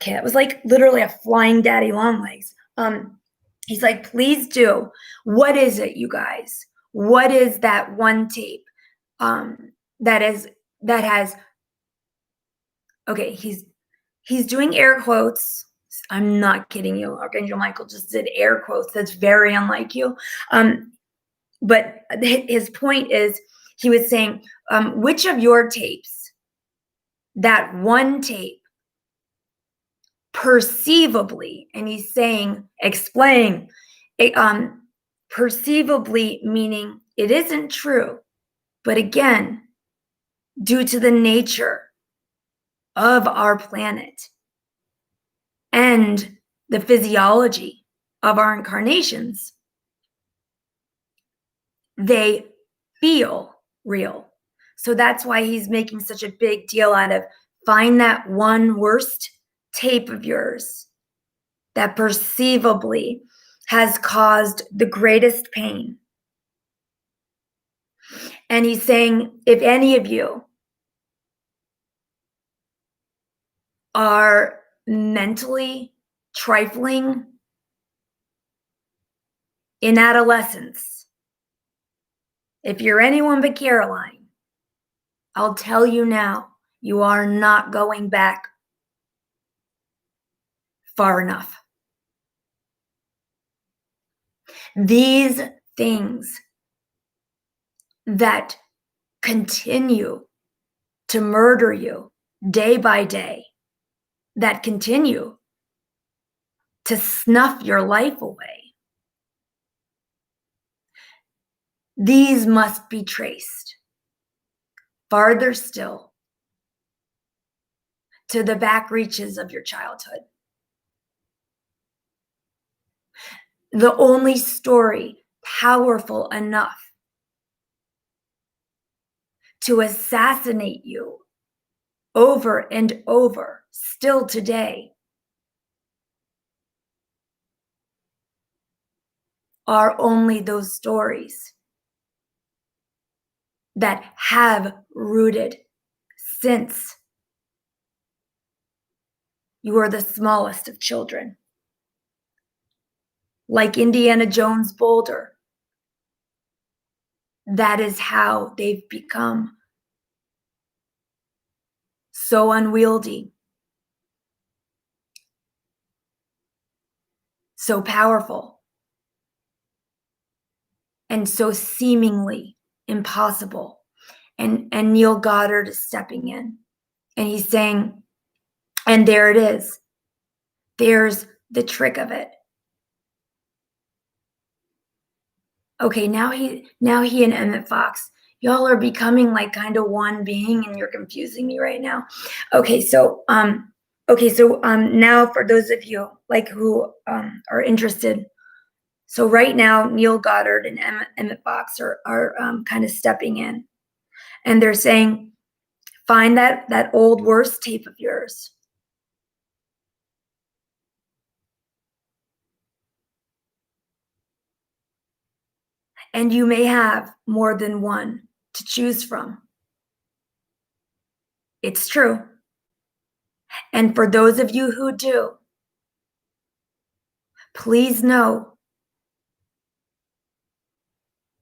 that was like literally a flying daddy long legs. He's like, please do. What is it, you guys? What is that one tape that has, okay, he's doing air quotes. I'm not kidding you. Archangel Michael just did air quotes. That's very unlike you. But his point is, he was saying, which of your tapes, that one tape, perceivably, and he's saying, explain, perceivably meaning it isn't true, but again, due to the nature of our planet and the physiology of our incarnations, they feel real. So that's why he's making such a big deal out of find that one worst tape of yours that perceivably has caused the greatest pain. And he's saying, if any of you are mentally trifling in adolescence, if you're anyone but Caroline, I'll tell you now, you are not going back far enough. These things that continue to murder you day by day, that continue to snuff your life away, these must be traced farther still to the back reaches of your childhood. The only story powerful enough to assassinate you over and over still today are only those stories that have rooted since you were the smallest of children. Like Indiana Jones' boulder, that is how they've become so unwieldy, so powerful, and so seemingly impossible. And Neville Goddard is stepping in, and he's saying, and there it is. There's the trick of it. Okay, now he and Emmett Fox, y'all are becoming like kind of one being, and you're confusing me right now. Okay, so now for those of you like who are interested, so right now Neville Goddard and Emmett Fox are kind of stepping in, and they're saying, find that old worst tape of yours. And you may have more than one to choose from. It's true. And for those of you who do, please know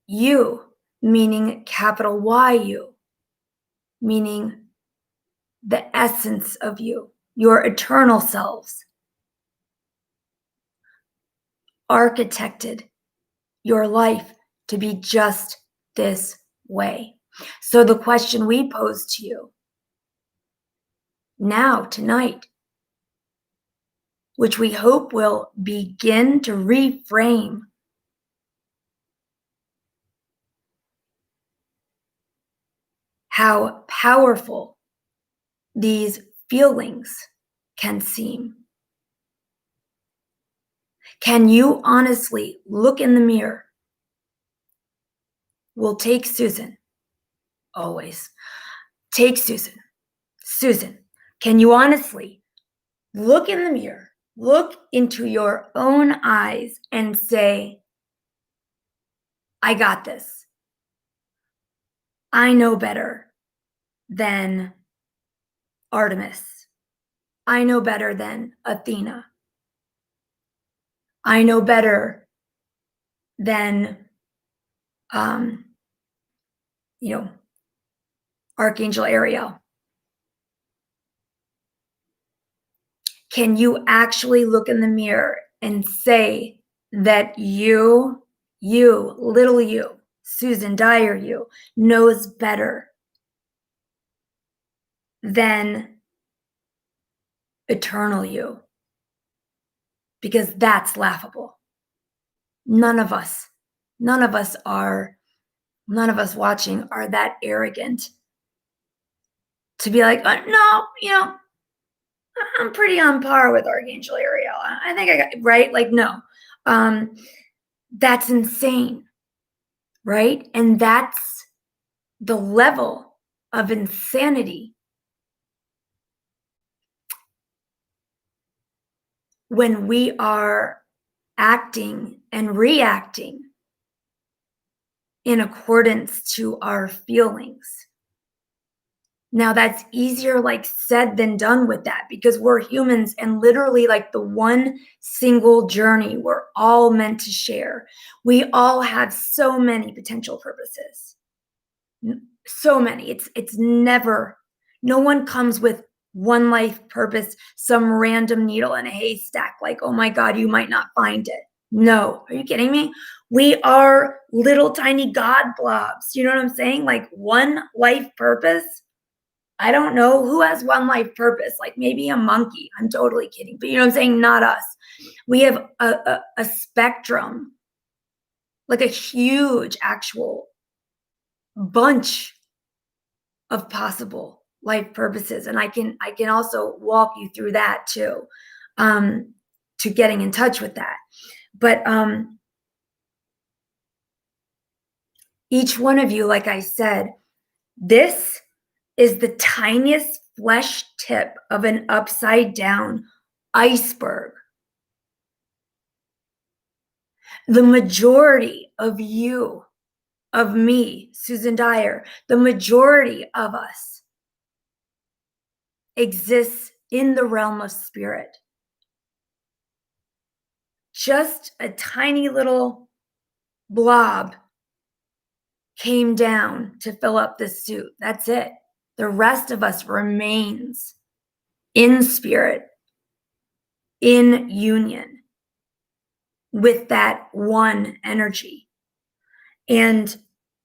you, meaning capital Y-U, meaning the essence of you, your eternal selves, architected your life to be just this way. So the question we pose to you now, tonight, which we hope will begin to reframe how powerful these feelings can seem. Can you honestly look in the mirror? We'll take Susan, always. Take Susan. Susan, can you honestly look in the mirror, look into your own eyes and say, I got this. I know better than Artemis. I know better than Athena. I know better than, Archangel Ariel. Can you actually look in the mirror and say that you, little you, Susan Dyer, you, knows better than eternal you, because that's laughable. None of us watching are that arrogant to be like, no, I'm pretty on par with Archangel Ariel. I think I got right. Like, no, that's insane, right? And that's the level of insanity when we are acting and reacting in accordance to our feelings. Now that's easier like said than done with that, because we're humans, and literally like the one single journey we're all meant to share. We all have so many potential purposes. So many. It's never, no one comes with one life purpose, some random needle in a haystack, like, oh my God, you might not find it. No, are you kidding me? We are little tiny God blobs. You know what I'm saying? Like one life purpose. I don't know who has one life purpose, like maybe a monkey. I'm totally kidding. But you know what I'm saying? Not us. We have a spectrum, like a huge actual bunch of possible life purposes. And I can also walk you through that too, to getting in touch with that. But each one of you, like I said, this is the tiniest flesh tip of an upside down iceberg. The majority of you, of me, Susan Dyer, the majority of us exists in the realm of spirit. Just a tiny little blob came down to fill up the suit. That's it. The rest of us remains in spirit, in union with that one energy. And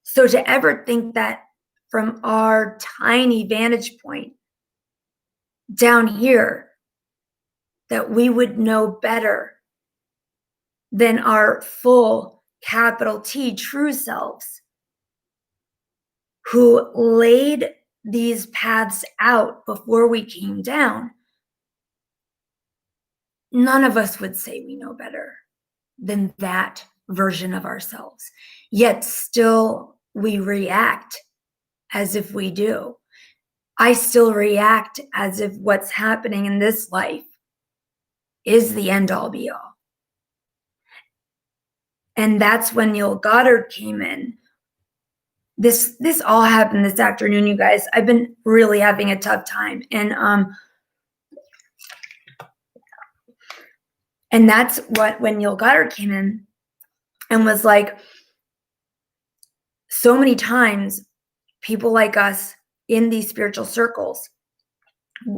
so to ever think that from our tiny vantage point down here, that we would know better than our full capital T true selves, who laid these paths out before we came down, none of us would say we know better than that version of ourselves. Yet still we react as if we do. I still react as if what's happening in this life is the end all be all. And that's when Neville Goddard came in. This all happened this afternoon, you guys. I've been really having a tough time. And that's when Neville Goddard came in and was like, so many times people like us in these spiritual circles,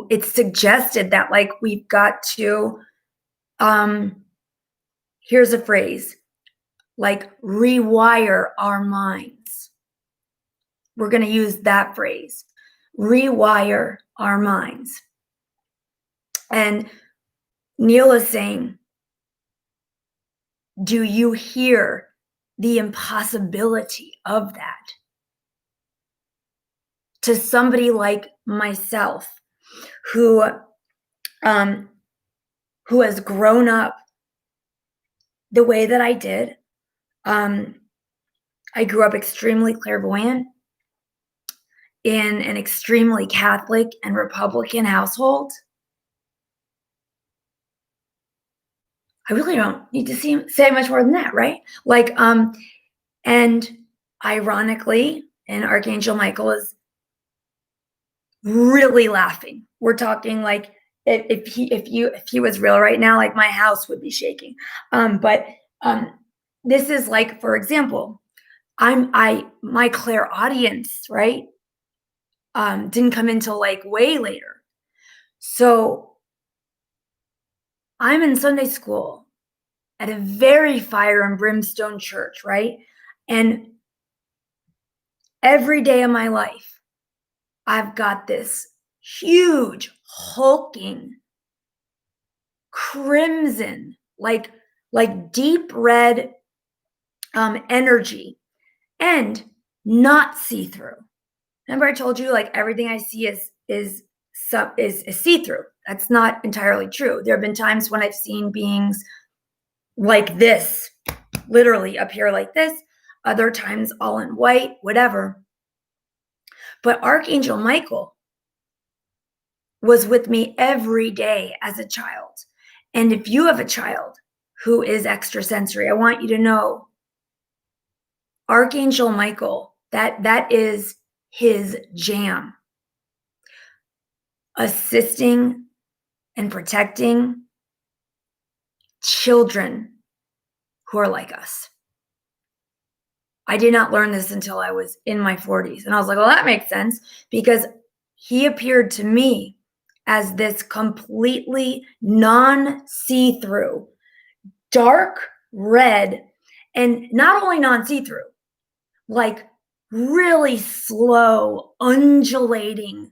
it's suggested that like we've got to, here's a phrase, like rewire our minds. We're going to use that phrase, rewire our minds. And Neil is saying, do you hear the impossibility of that? To somebody like myself, who has grown up the way that I did. I grew up extremely clairvoyant in an extremely Catholic and Republican household. I really don't need to say much more than that, right? Like, and ironically, and Archangel Michael is really laughing. We're talking like if he was real right now, like my house would be shaking. But this is like, for example, my clairaudience, right? Didn't come until like way later. So I'm in Sunday school at a very fire and brimstone church, right? And every day of my life, I've got this huge, hulking, crimson like deep red energy, and not see-through. Remember I told you like everything I see is see-through. That's not entirely true. There have been times when I've seen beings like this, literally appear like this, other times all in white, whatever. But Archangel Michael was with me every day as a child. And if you have a child who is extrasensory, I want you to know Archangel Michael, that is his jam. Assisting and protecting children who are like us. I did not learn this until I was in my 40s. And I was like, well, that makes sense, because he appeared to me as this completely non-see-through, dark red, and not only non-see-through, like really slow, undulating,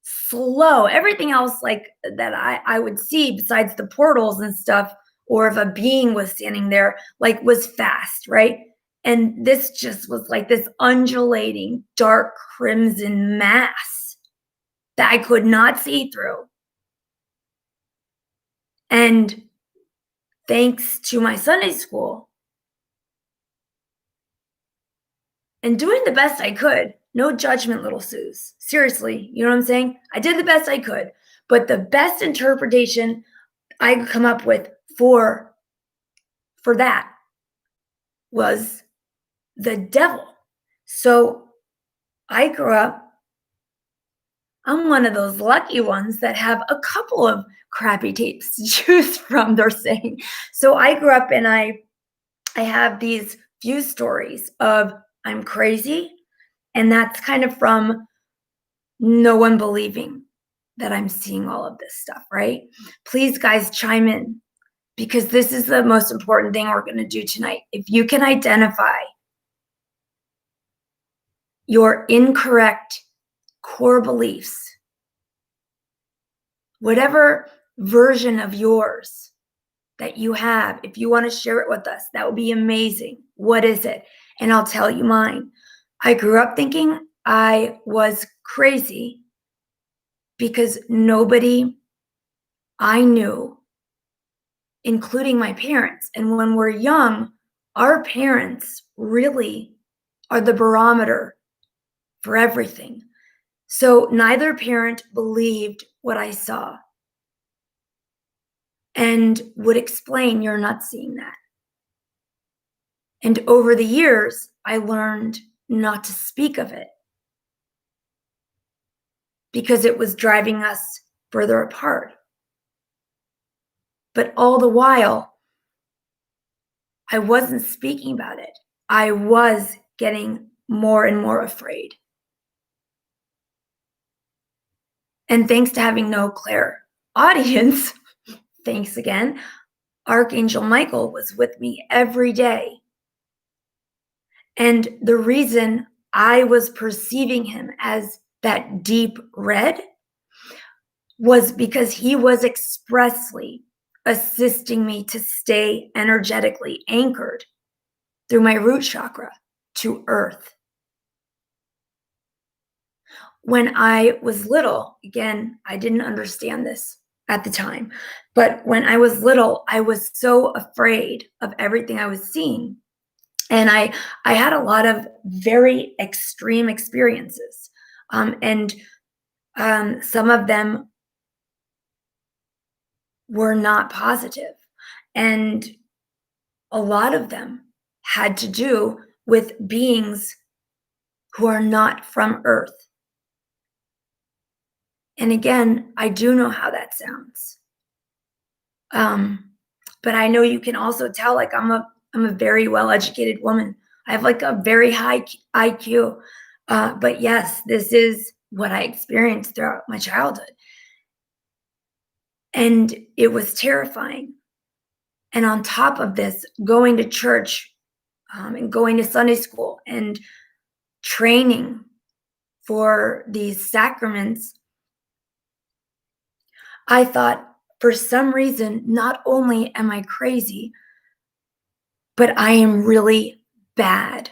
slow. Everything else like that I would see besides the portals and stuff, or if a being was standing there, like was fast, right? And this just was like this undulating, dark crimson mass that I could not see through. And thanks to my Sunday school and doing the best I could, no judgment, little Suze. Seriously, you know what I'm saying? I did the best I could. But the best interpretation I could come up with for that was the devil. So I grew up, I'm one of those lucky ones that have a couple of crappy tapes to choose from, they're saying. So I grew up and I have these few stories of I'm crazy, and that's kind of from no one believing that I'm seeing all of this stuff, right? Please, guys, chime in, because this is the most important thing we're going to do tonight. If you can identify your incorrect core beliefs, whatever version of yours that you have, if you want to share it with us, that would be amazing. What is it? And I'll tell you mine. I grew up thinking I was crazy because nobody I knew, including my parents, and when we're young, our parents really are the barometer for everything. So neither parent believed what I saw and would explain, you're not seeing that. And over the years, I learned not to speak of it because it was driving us further apart. But all the while, I wasn't speaking about it. I was getting more and more afraid. And thanks to having no clear audience, thanks again, Archangel Michael was with me every day. And the reason I was perceiving him as that deep red was because he was expressly assisting me to stay energetically anchored through my root chakra to earth. When I was little, again, I didn't understand this at the time, but when I was little, I was so afraid of everything I was seeing. And I had a lot of very extreme experiences. And some of them were not positive. And a lot of them had to do with beings who are not from Earth. And again, I do know how that sounds. But I know you can also tell, like, I'm a very well-educated woman. I have like a very high IQ. But yes, this is what I experienced throughout my childhood. And it was terrifying. And on top of this, going to church and going to Sunday school and training for these sacraments, I thought for some reason, not only am I crazy, but I am really bad.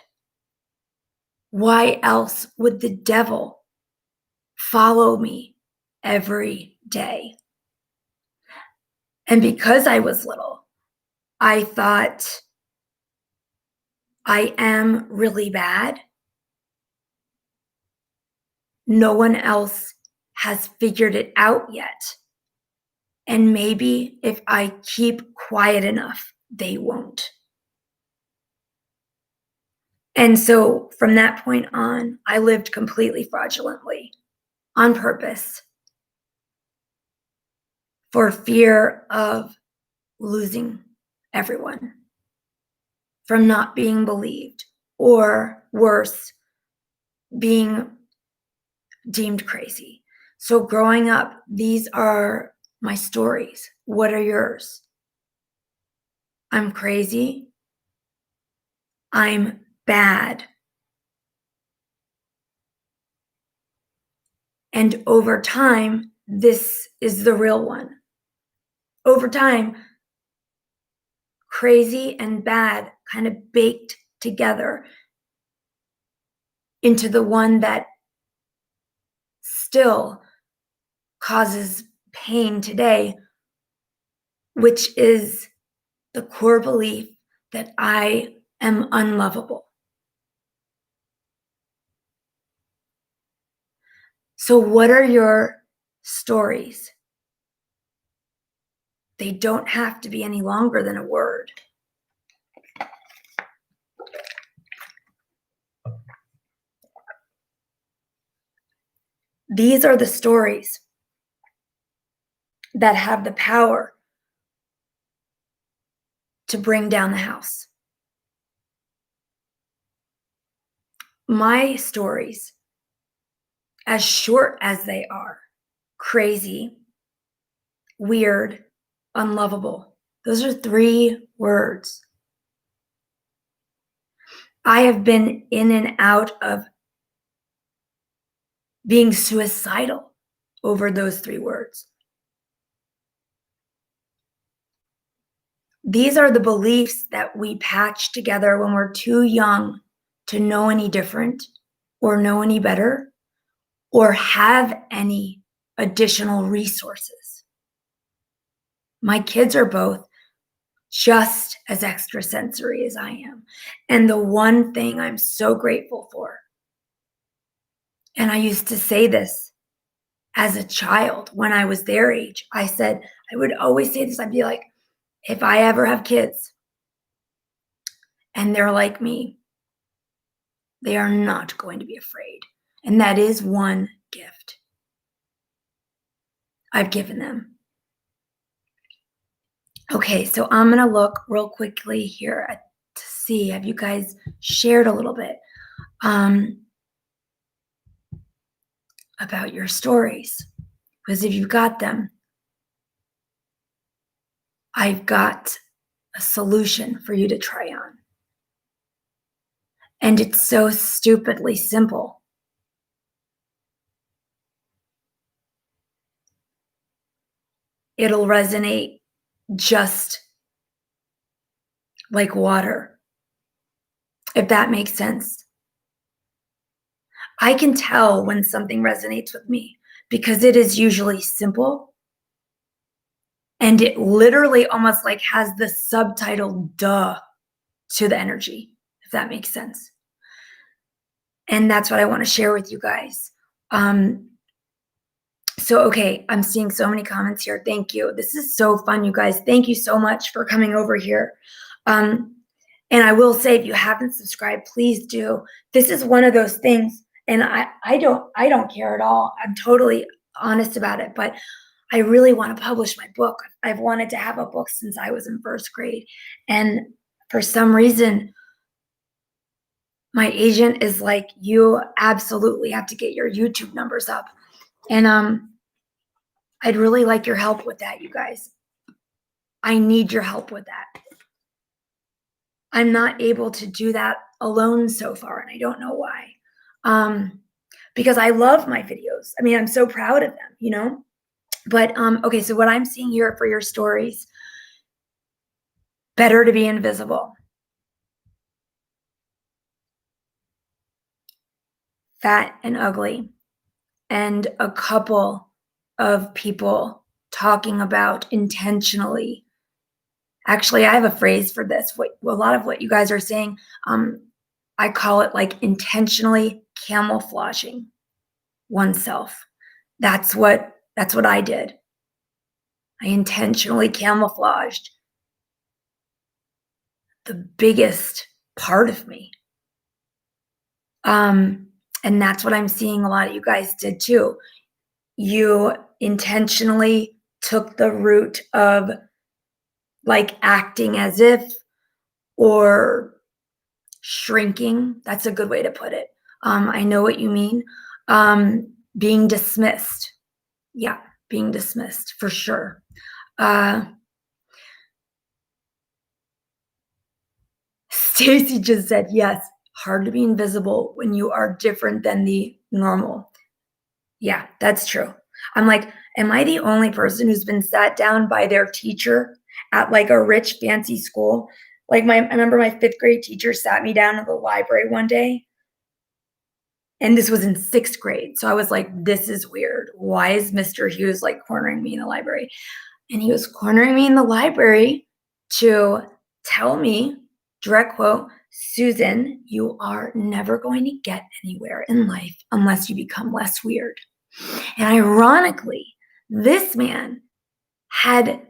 Why else would the devil follow me every day? And because I was little, I thought I am really bad. No one else has figured it out yet. And maybe if I keep quiet enough, they won't. And so from that point on, I lived completely fraudulently on purpose for fear of losing everyone, from not being believed, or worse, being deemed crazy. So growing up, these are my stories. What are yours? I'm crazy. I'm bad. And over time, this is the real one. Over time, crazy and bad kind of baked together into the one that still causes pain today, which is the core belief that I am unlovable. So what are your stories? They don't have to be any longer than a word. These are the stories that have the power to bring down the house. My stories, as short as they are, crazy, weird, unlovable. Those are 3 words. I have been in and out of being suicidal over those 3 words. These are the beliefs that we patch together when we're too young to know any different or know any better or have any additional resources. My kids are both just as extrasensory as I am. And the one thing I'm so grateful for, and I used to say this as a child when I was their age, I would always say this, I'd be like, if I ever have kids and they're like me, they are not going to be afraid. And that is one gift I've given them. Okay, so I'm going to look real quickly here to see, have you guys shared a little bit about your stories? Because if you've got them, I've got a solution for you to try on. And it's so stupidly simple. It'll resonate just like water, if that makes sense. I can tell when something resonates with me because it is usually simple and it literally almost like has the subtitle duh to the energy, if that makes sense. And that's what I want to share with you guys. So, okay, I'm seeing so many comments here. Thank you. This is so fun, you guys. Thank you so much for coming over here. And I will say, if you haven't subscribed, please do. This is one of those things, and I don't care at all. I'm totally honest about it, but I really want to publish my book. I've wanted to have a book since I was in 1st grade. And for some reason, my agent is like, you absolutely have to get your YouTube numbers up. And I'd really like your help with that, you guys. I need your help with that. I'm not able to do that alone so far, and I don't know why. Because I love my videos. I mean, I'm so proud of them, you know? But okay, so what I'm seeing here for your stories, better to be invisible, fat and ugly, and a couple of people talking about intentionally. Actually, I have a phrase for this. A lot of what you guys are saying, I call it like intentionally camouflaging oneself. That's what I did. I intentionally camouflaged the biggest part of me. And that's what I'm seeing a lot of you guys did too. You intentionally took the route of like acting as if, or shrinking. That's a good way to put it. I know what you mean. Being dismissed. Yeah, being dismissed for sure. Stacy just said, yes, hard to be invisible when you are different than the normal. Yeah, that's true. I'm like, am I the only person who's been sat down by their teacher at like a rich, fancy school? Like I remember my 5th grade teacher sat me down in the library one day, and this was in 6th grade. So I was like, this is weird. Why is Mr. Hughes like cornering me in the library? And he was cornering me in the library to tell me, direct quote, Susan, you are never going to get anywhere in life unless you become less weird. And ironically, this man had,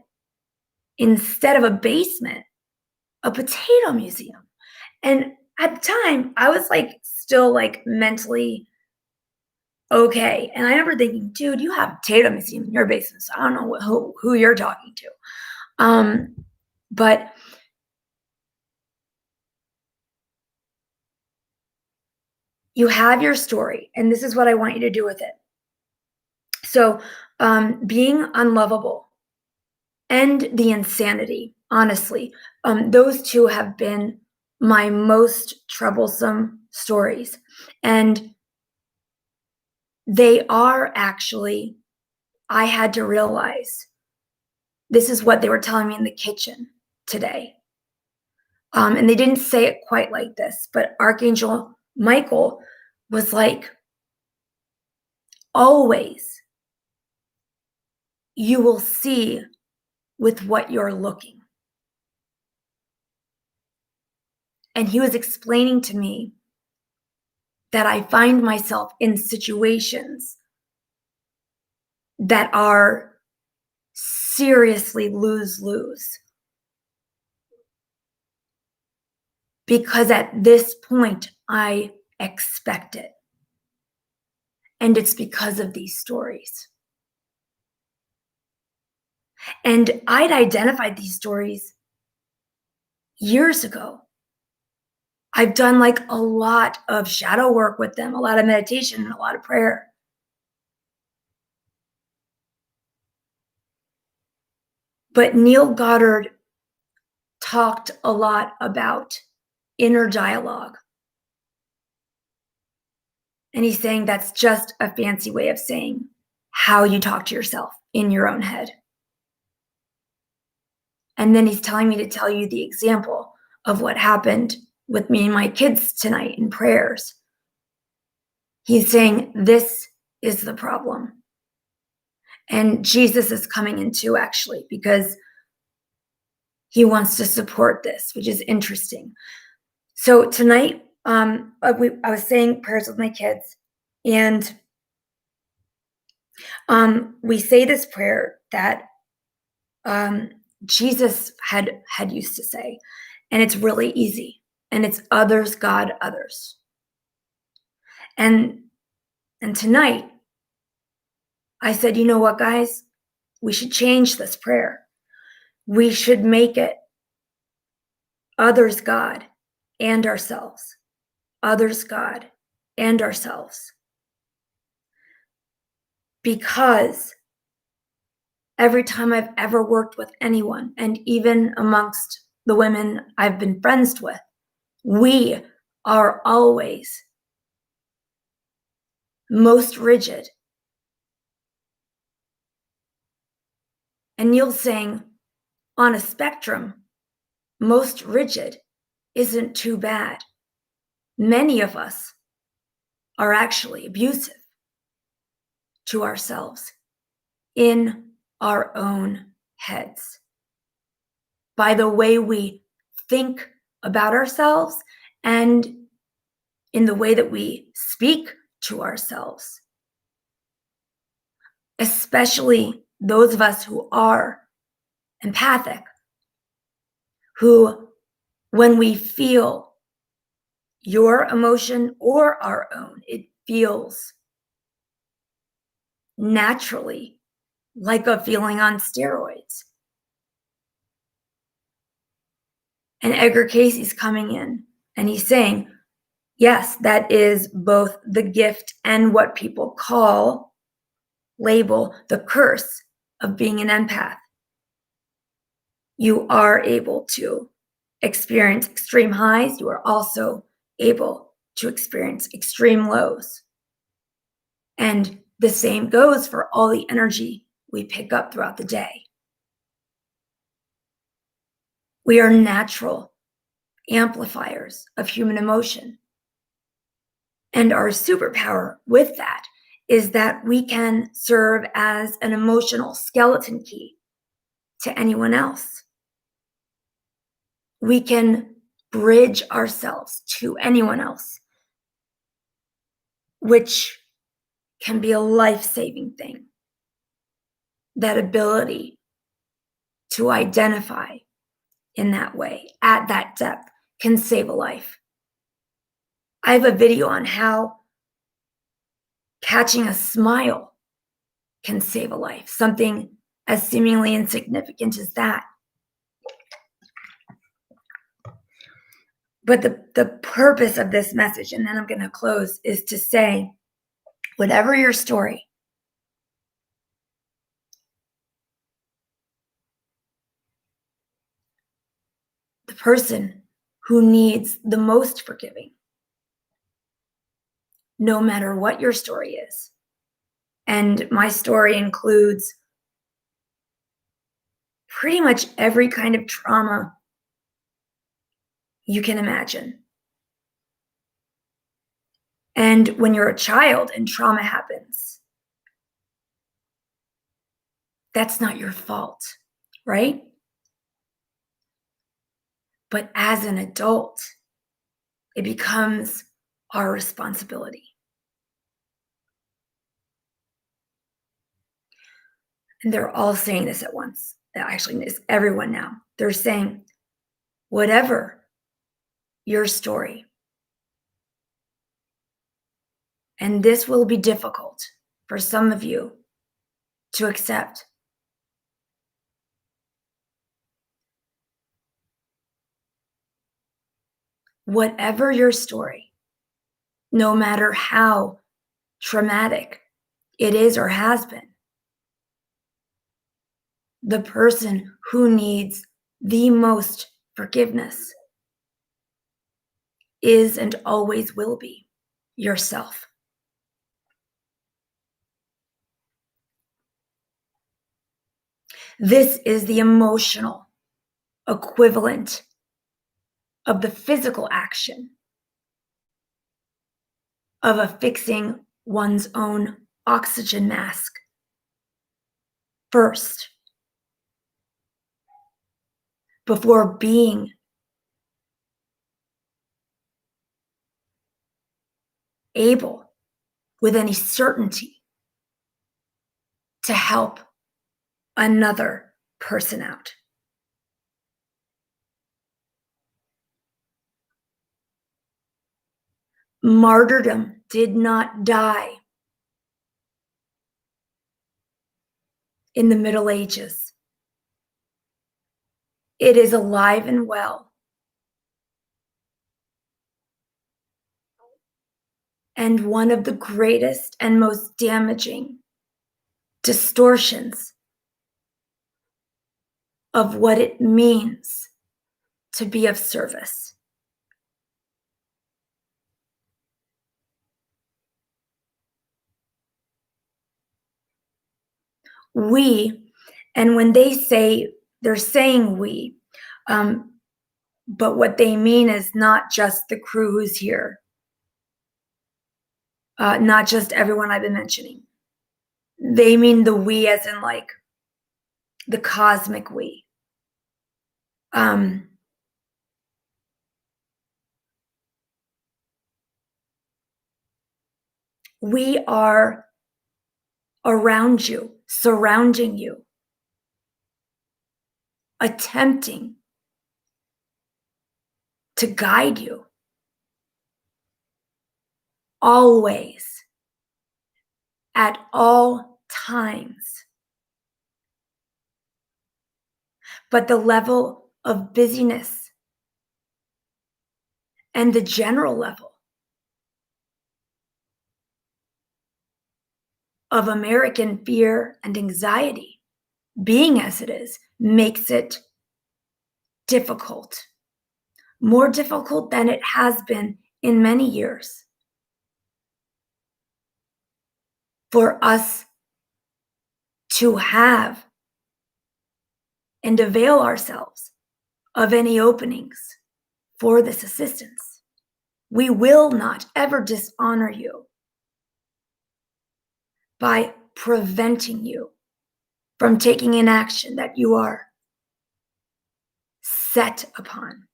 instead of a basement, a potato museum. And at the time, I was like still like mentally okay. And I remember thinking, dude, you have a potato museum in your basement. So I don't know who you're talking to. But you have your story, and this is what I want you to do with it. So being unlovable and the insanity, honestly, those two have been my most troublesome stories. And they are actually, I had to realize this is what they were telling me in the kitchen today. And they didn't say it quite like this, but Archangel Michael was like, always, you will see with what you're looking. And he was explaining to me that I find myself in situations that are seriously lose-lose. Because at this point, I expect it. And it's because of these stories. And I'd identified these stories years ago. I've done like a lot of shadow work with them, a lot of meditation, and a lot of prayer. But Neville Goddard talked a lot about inner dialogue. And he's saying that's just a fancy way of saying how you talk to yourself in your own head. And then he's telling me to tell you the example of what happened with me and my kids tonight in prayers. He's saying this is the problem. And Jesus is coming in too, actually, because he wants to support this, which is interesting. So tonight, I was saying prayers with my kids, and we say this prayer that Jesus had used to say, and it's really easy, and it's others, God, others. And tonight, I said, you know what, guys? We should change this prayer. We should make it others, God, and ourselves. Others, God, and ourselves. Because every time I've ever worked with anyone, and even amongst the women I've been friends with, we are always most rigid And Neil's saying, on a spectrum, most rigid isn't too bad. Many of us are actually abusive to ourselves in our own heads by the way we think about ourselves and in the way that we speak to ourselves, especially those of us who are empathic, who, when we feel your emotion or our own, it feels naturally like a feeling on steroids. And Edgar Cayce's coming in and he's saying, yes, that is both the gift and what people label the curse of being an empath. You are able to experience extreme highs. You are also able to experience extreme lows. And the same goes for all the energy we pick up throughout the day. We are natural amplifiers of human emotion. And our superpower with that is that we can serve as an emotional skeleton key to anyone else. We can bridge ourselves to anyone else, which can be a life-saving thing. That ability to identify in that way, at that depth, can save a life. I have a video on how catching a smile can save a life, something as seemingly insignificant as that. But the purpose of this message, and then I'm going to close, is to say, whatever your story, the person who needs the most forgiving, no matter what your story is. And my story includes pretty much every kind of trauma you can imagine. And when you're a child and trauma happens, that's not your fault, right? But as an adult, it becomes our responsibility. And they're all saying this at once. Actually, it's everyone now. They're saying, whatever your story, and this will be difficult for some of you to accept. Whatever your story, no matter how traumatic it is or has been, the person who needs the most forgiveness is and always will be yourself. This is the emotional equivalent of the physical action of affixing one's own oxygen mask first, before being able with any certainty to help another person out. Martyrdom did not die in the Middle Ages. It is alive and well. And one of the greatest and most damaging distortions of what it means to be of service. We, And when they say, they're saying we, but what they mean is not just the crew who's here, not just everyone I've been mentioning. They mean the we as in like the cosmic we. We are around you, surrounding you, attempting to guide you always, at all times. But the level of busyness and the general level of American fear and anxiety, being as it is, makes it difficult, more difficult than it has been in many years for us to have and avail ourselves of any openings for this assistance. We will not ever dishonor you by preventing you from taking an action that you are set upon.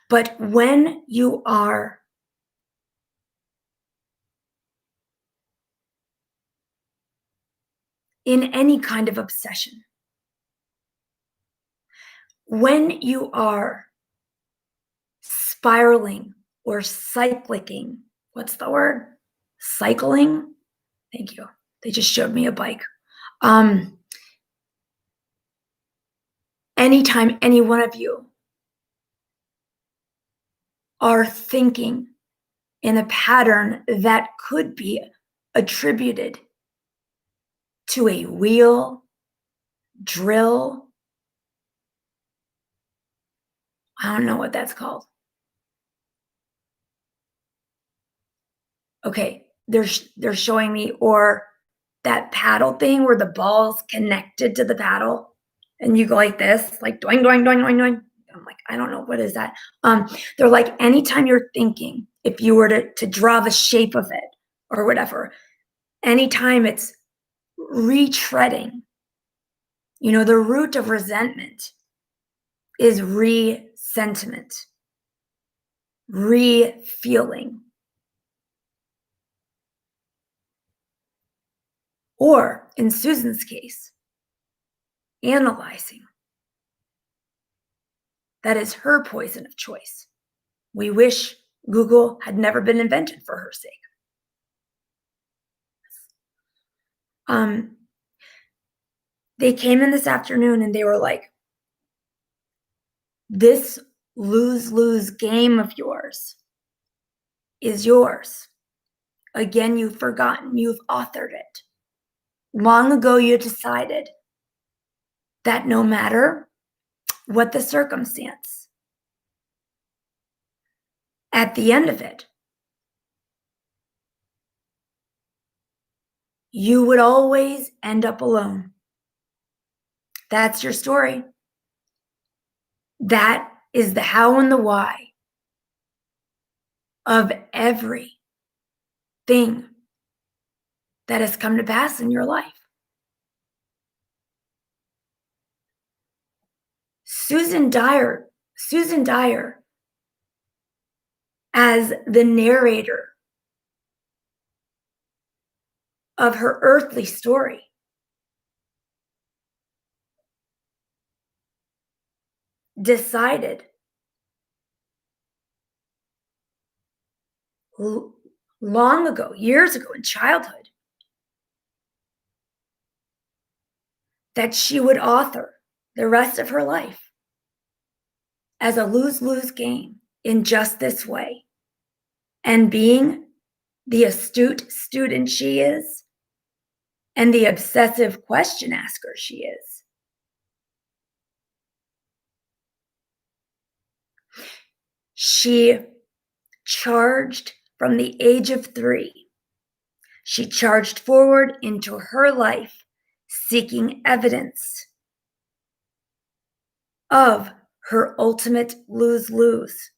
But when you are in any kind of obsession, when you are spiraling or cycling, what's the word? Cycling? Thank you. They just showed me a bike. Anytime any one of you are thinking in a pattern that could be attributed to a wheel, drill, I don't know what that's called. Okay, they're showing me, or that paddle thing where the ball's connected to the paddle and you go like this, like doing, doing, doing, doing, doing. I'm like, I don't know, what is that? They're like, anytime you're thinking, if you were to draw the shape of it or whatever, anytime it's retreading, you know, the root of resentment is re-sentiment, re-feeling. Or in Susan's case, analyzing. That is her poison of choice. We wish Google had never been invented for her sake. They came in this afternoon and they were like, this lose-lose game of yours is yours. Again, you've forgotten, you've authored it. Long ago, you decided that no matter what the circumstance, at the end of it, you would always end up alone. That's your story. That is the how and the why of everything that has come to pass in your life. Susan Dyer, as the narrator of her earthly story, decided long ago, years ago in childhood, that she would author the rest of her life as a lose-lose game in just this way. And being the astute student she is, and the obsessive question asker she is, she charged from the age of 3. She charged forward into her life seeking evidence of her ultimate lose-lose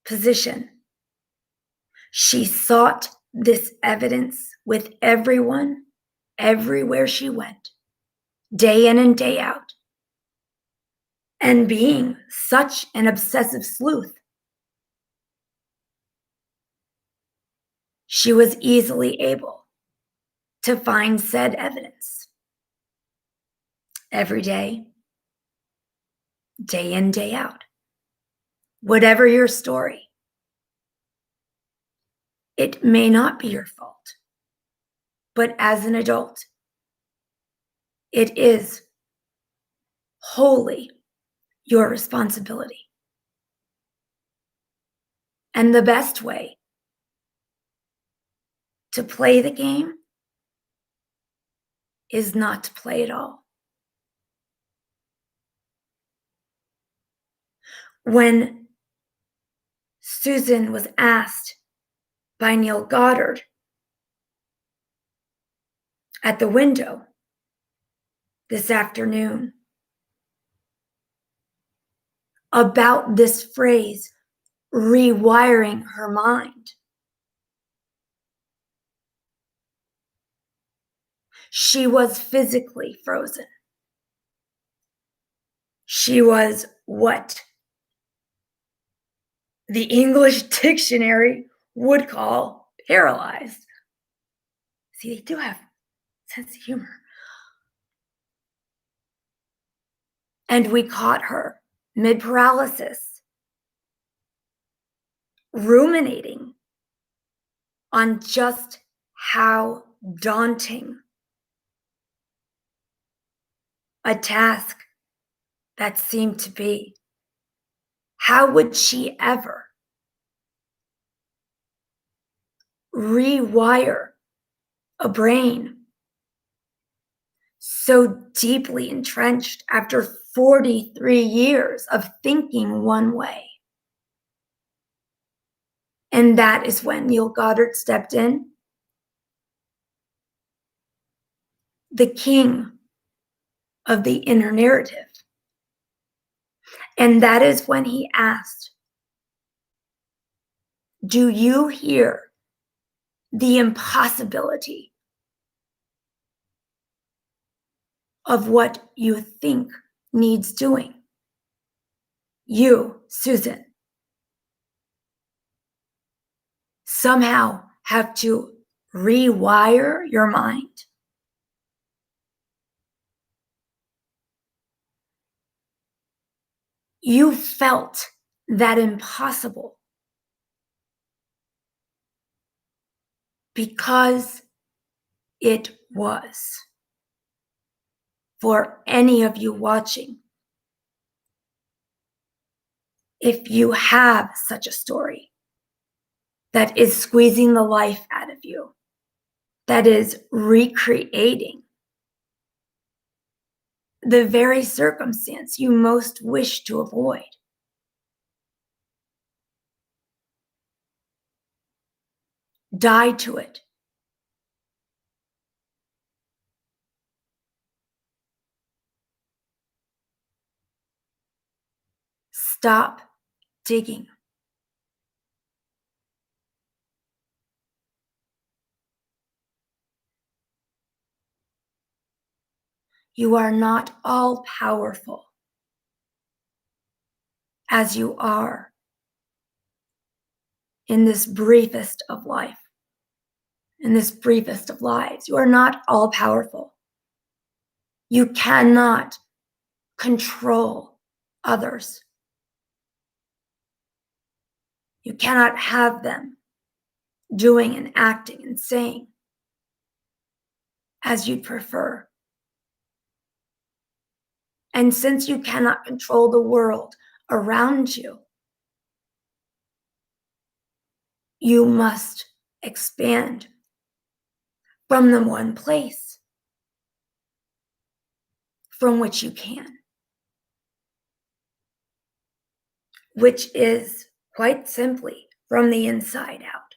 position. She sought this evidence with everyone, everywhere she went, day in and day out. And being such an obsessive sleuth, she was easily able to find said evidence every day, day in, day out. Whatever your story, it may not be your fault, but as an adult, it is wholly your responsibility. And the best way to play the game is not to play at all. When Susan was asked by Neville Goddard at the window this afternoon about this phrase, rewiring her mind, she was physically frozen. She was what the English dictionary would call paralyzed. See, they do have a sense of humor. And we caught her mid-paralysis, ruminating on just how daunting a task that seemed to be. How would she ever rewire a brain so deeply entrenched after 43 years of thinking one way? And that is when Neville Goddard stepped in, the king of the inner narrative. And that is when he asked, do you hear the impossibility of what you think needs doing? You, Susan, somehow have to rewire your mind. You felt that impossible because it was. For any of you watching, if you have such a story that is squeezing the life out of you, that is recreating the very circumstance you most wish to avoid, die to it. Stop digging. You are not all powerful as you are in this briefest of life, in this briefest of lives. You are not all powerful. You cannot control others. You cannot have them doing and acting and saying as you'd prefer. And since you cannot control the world around you, you must expand from the one place from which you can, which is quite simply from the inside out.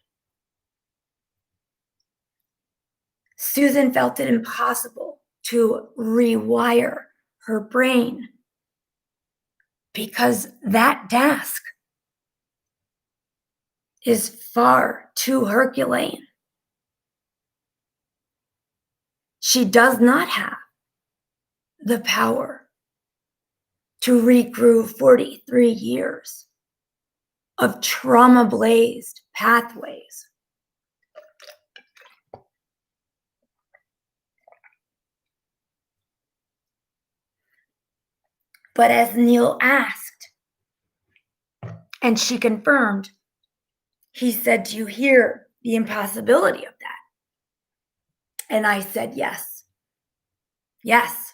Susan felt it impossible to rewire her brain, because that task is far too Herculean. She does not have the power to regroove 43 years of trauma-blazed pathways. But as Neil asked, and she confirmed, he said, "Do you hear the impossibility of that?" And I said, "Yes. Yes."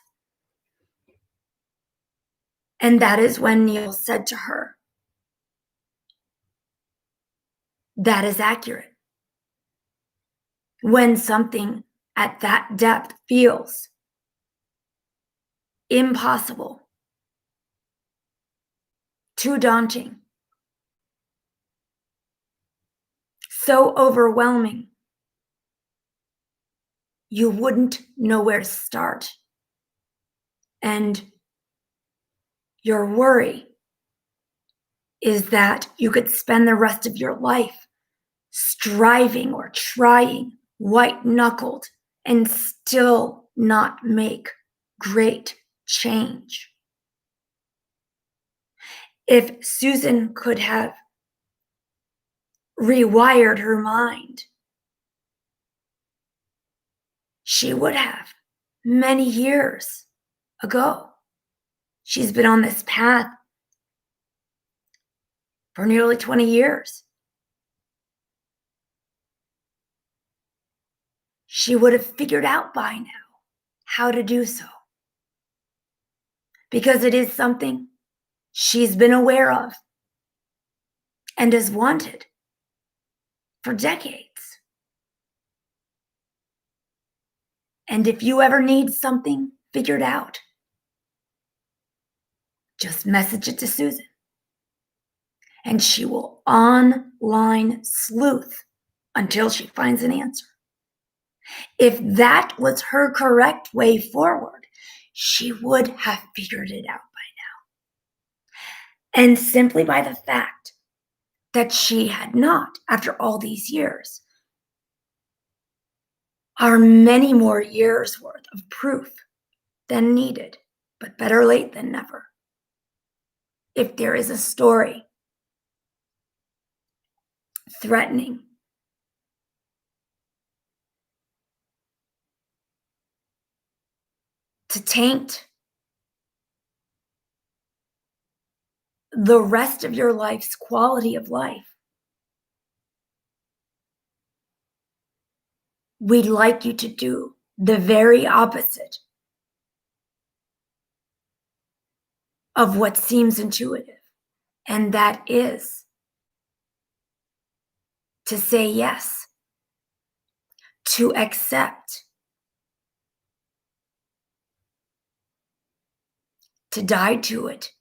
And that is when Neil said to her, "That is accurate. When something at that depth feels impossible, too daunting, so overwhelming, you wouldn't know where to start. And your worry is that you could spend the rest of your life striving or trying white-knuckled and still not make great change. If Susan could have rewired her mind, she would have many years ago. She's been on this path for nearly 20 years. She would have figured out by now how to do so, because it is something she's been aware of and has wanted for decades. And if you ever need something figured out, just message it to Susan, and she will online sleuth until she finds an answer. If that was her correct way forward, she would have figured it out by now. And simply by the fact that she had not, after all these years, are many more years worth of proof than needed, but better late than never. If there is a story threatening to taint the rest of your life's quality of life, we'd like you to do the very opposite of what seems intuitive, and that is to say yes, to accept, to die to it,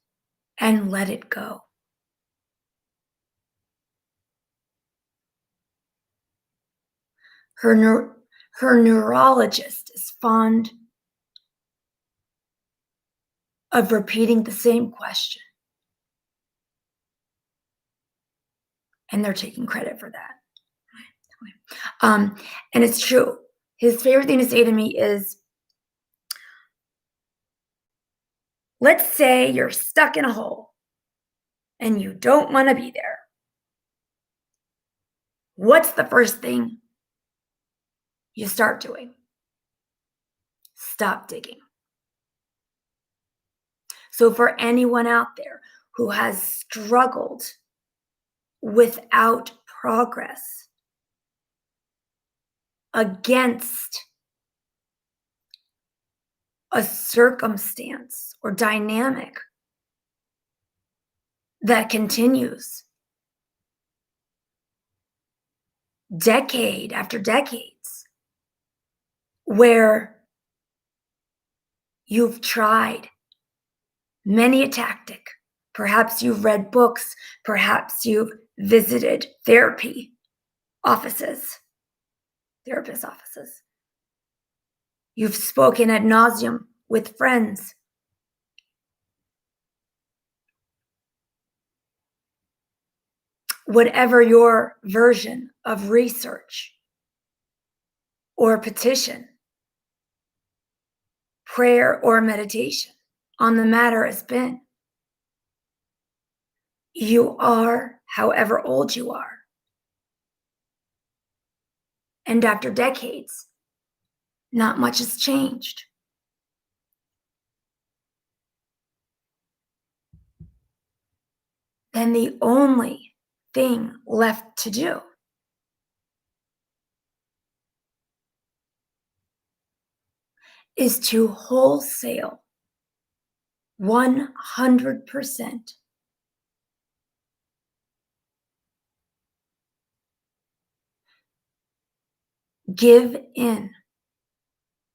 and let it go. Her neurologist is fond of repeating the same question, and they're taking credit for that. And it's true. His favorite thing to say to me is, let's say you're stuck in a hole and you don't want to be there. What's the first thing you start doing? Stop digging. So for anyone out there who has struggled without progress against a circumstance or dynamic that continues decade after decades, where you've tried many a tactic, perhaps you've read books, perhaps you've visited therapist offices. You've spoken ad nauseum with friends. Whatever your version of research or petition, prayer or meditation on the matter has been, you are however old you are. And after decades, not much has changed. Then the only thing left to do is to wholesale 100% give in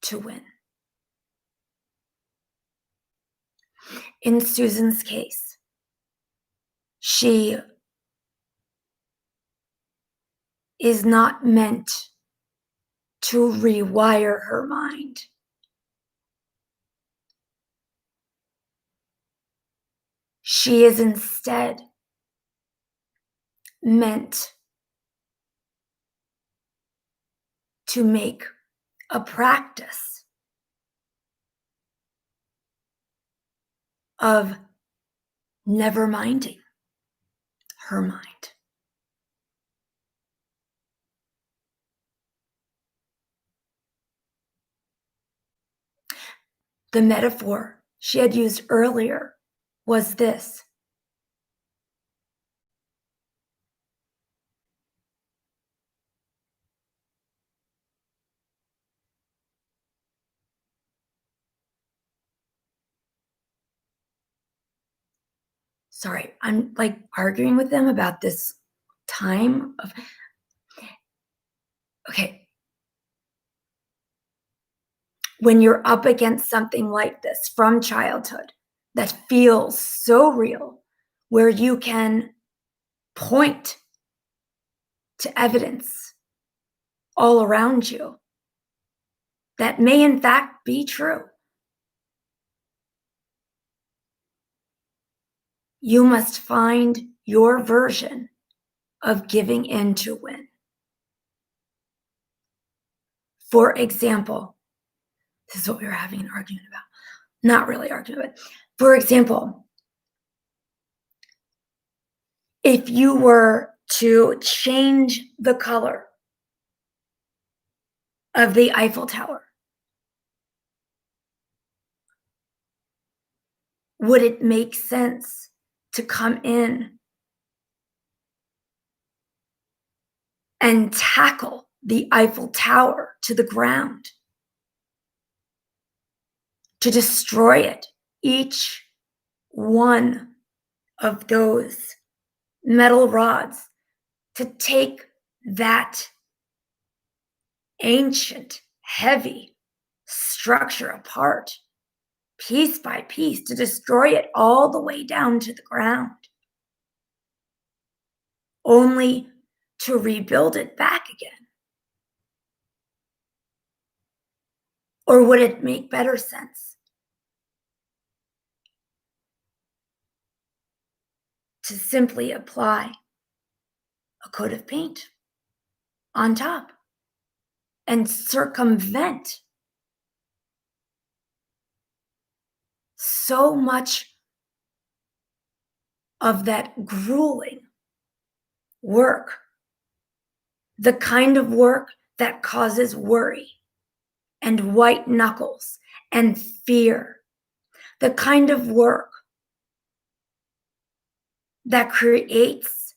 to win. In Susan's case, she is not meant to rewire her mind. She is instead meant to make a practice of never minding her mind. The metaphor she had used earlier was this. Sorry, I'm like arguing with them about this time of, okay. When you're up against something like this from childhood that feels so real, where you can point to evidence all around you that may in fact be true, you must find your version of giving in to win. For example, this is what we were having an argument about. Not really argument, but for example, if you were to change the color of the Eiffel Tower, would it make sense to come in and tackle the Eiffel Tower to the ground, to destroy it? Each one of those metal rods, to take that ancient, heavy structure apart, piece by piece, to destroy it all the way down to the ground, only to rebuild it back again? Or would it make better sense to simply apply a coat of paint on top and circumvent so much of that grueling work, the kind of work that causes worry and white knuckles and fear, the kind of work that creates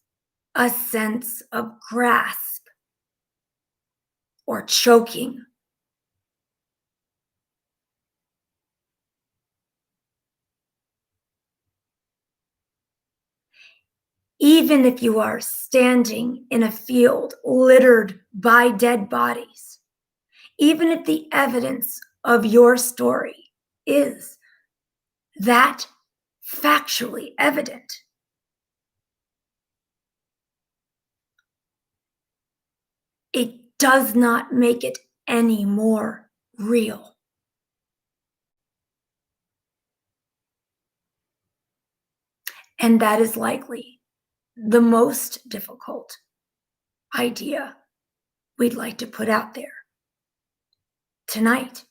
a sense of grasp or choking? Even if you are standing in a field littered by dead bodies, even if the evidence of your story is that factually evident, it does not make it any more real. And that is likely the most difficult idea we'd like to put out there tonight.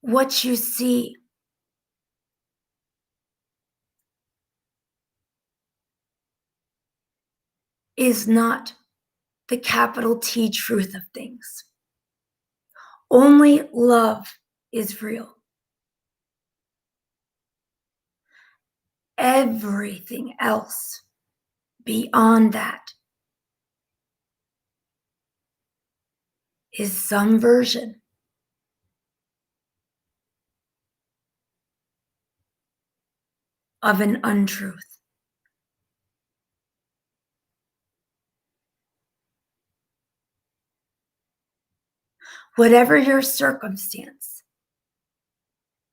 What you see is not the capital T truth of things. Only love is real. Everything else beyond that is some version of an untruth. Whatever your circumstance,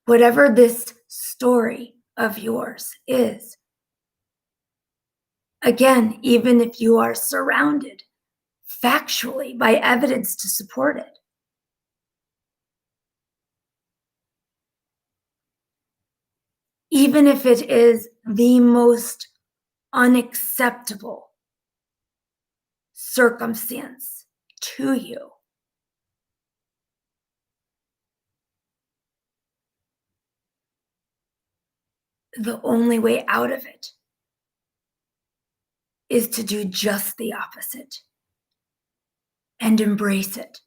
whatever this story of yours is, again, even if you are surrounded factually by evidence to support it, even if it is the most unacceptable circumstance to you, the only way out of it is to do just the opposite and embrace it.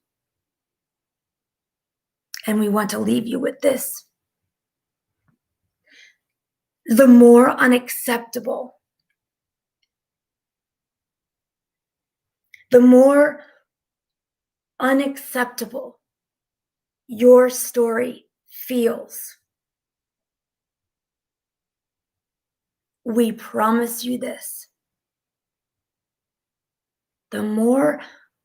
And we want to leave you with this. The more unacceptable, your story feels, we promise you this, the more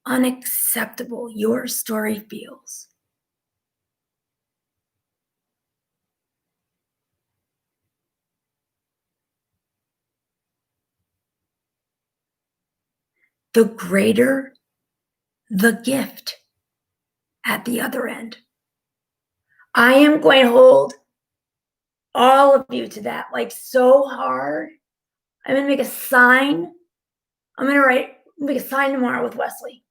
unacceptable your story feels, the greater the gift at the other end. I am going to hold all of you to that, like so hard. I'm going to make a sign. I'm going to make a sign tomorrow with Wesley.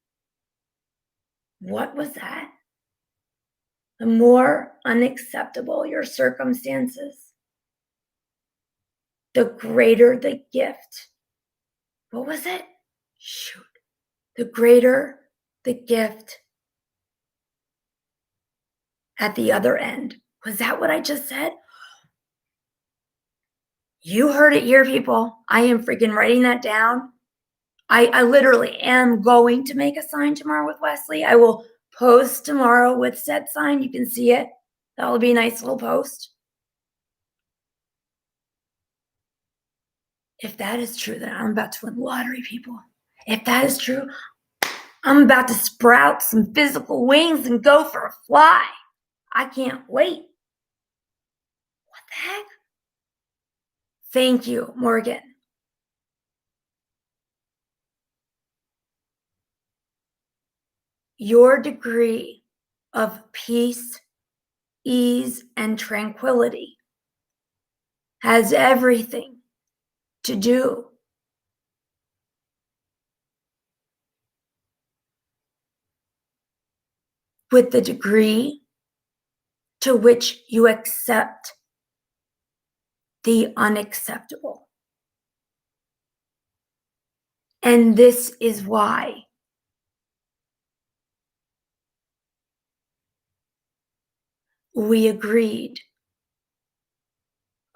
What was that? The more unacceptable your circumstances, the greater the gift. What was it? Shoot. The greater the gift at the other end. Was that what I just said? You heard it here, people. I am freaking writing that down. I literally am going to make a sign tomorrow with Wesley. I will post tomorrow with said sign. You can see it. That will be a nice little post. If that is true, then I'm about to win the lottery, people. If that is true, I'm about to sprout some physical wings and go for a fly. I can't wait. What the heck? Thank you, Morgan. Your degree of peace, ease, and tranquility has everything to do with the degree to which you accept the unacceptable. And this is why we agreed.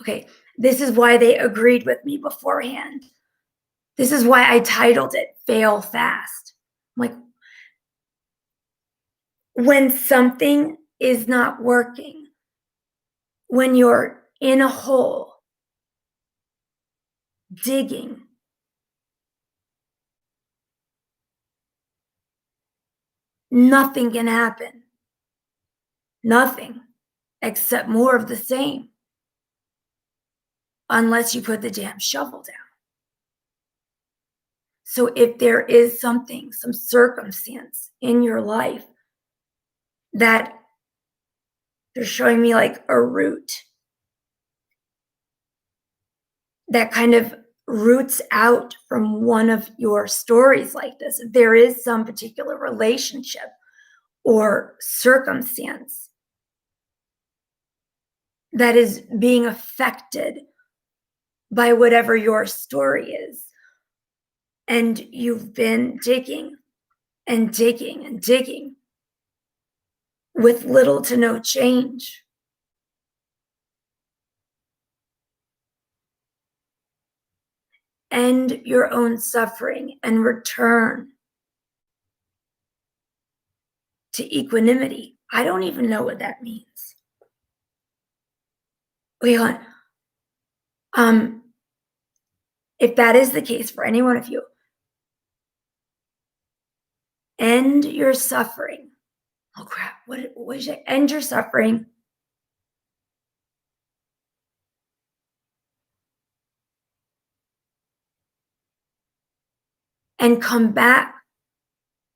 Okay, this is why they agreed with me beforehand. This is why I titled it Fail Fast. I'm like, when something is not working, when you're in a hole, digging, nothing can happen. Nothing except more of the same. Unless you put the damn shovel down. So if there is something, some circumstance in your life that they're showing me like a root that kind of roots out from one of your stories like this. There is some particular relationship or circumstance that is being affected by whatever your story is. And you've been digging and digging and digging with little to no change. End your own suffering and return to equanimity. I don't even know what that means. Wait, hold on. If that is the case for any one of you, end your suffering. Oh crap, what is it? End your suffering. And come back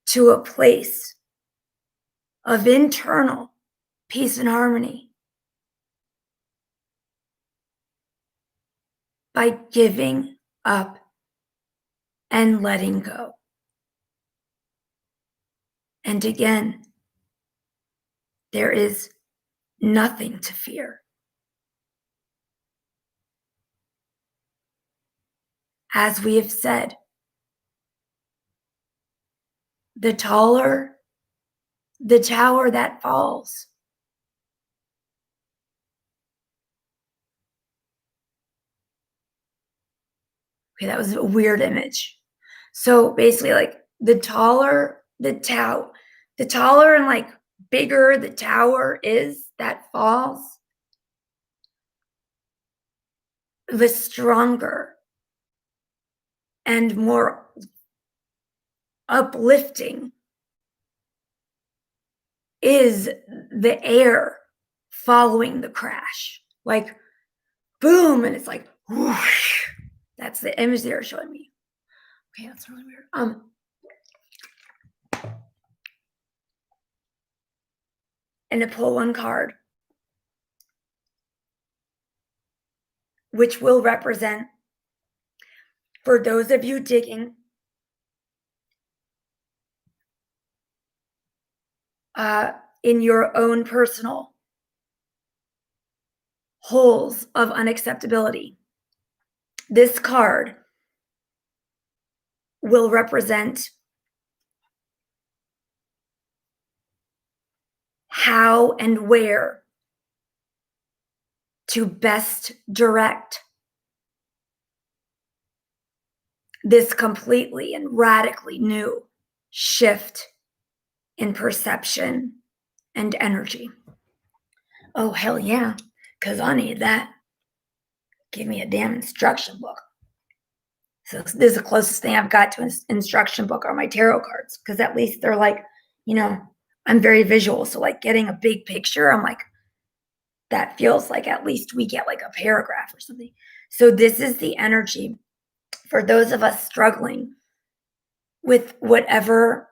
to a place of internal peace and harmony by giving up and letting go. And again, there is nothing to fear. As we have said, the taller the tower that falls, okay, that was a weird image. So basically, like the taller and like bigger the tower is that falls, the stronger and more uplifting is the air following the crash. Like boom, and it's like whoosh. That's the image they're showing me. Okay, that's really weird. And to pull one card, which will represent, for those of you digging, in your own personal holes of unacceptability. This card will represent how and where to best direct this completely and radically new shift in perception and energy. Oh, hell yeah, because I need that. Give me a damn instruction book. So this is the closest thing I've got to an instruction book are my tarot cards, because at least they're like, you know, I'm very visual. So like getting a big picture, I'm like, that feels like at least we get like a paragraph or something. So this is the energy for those of us struggling with whatever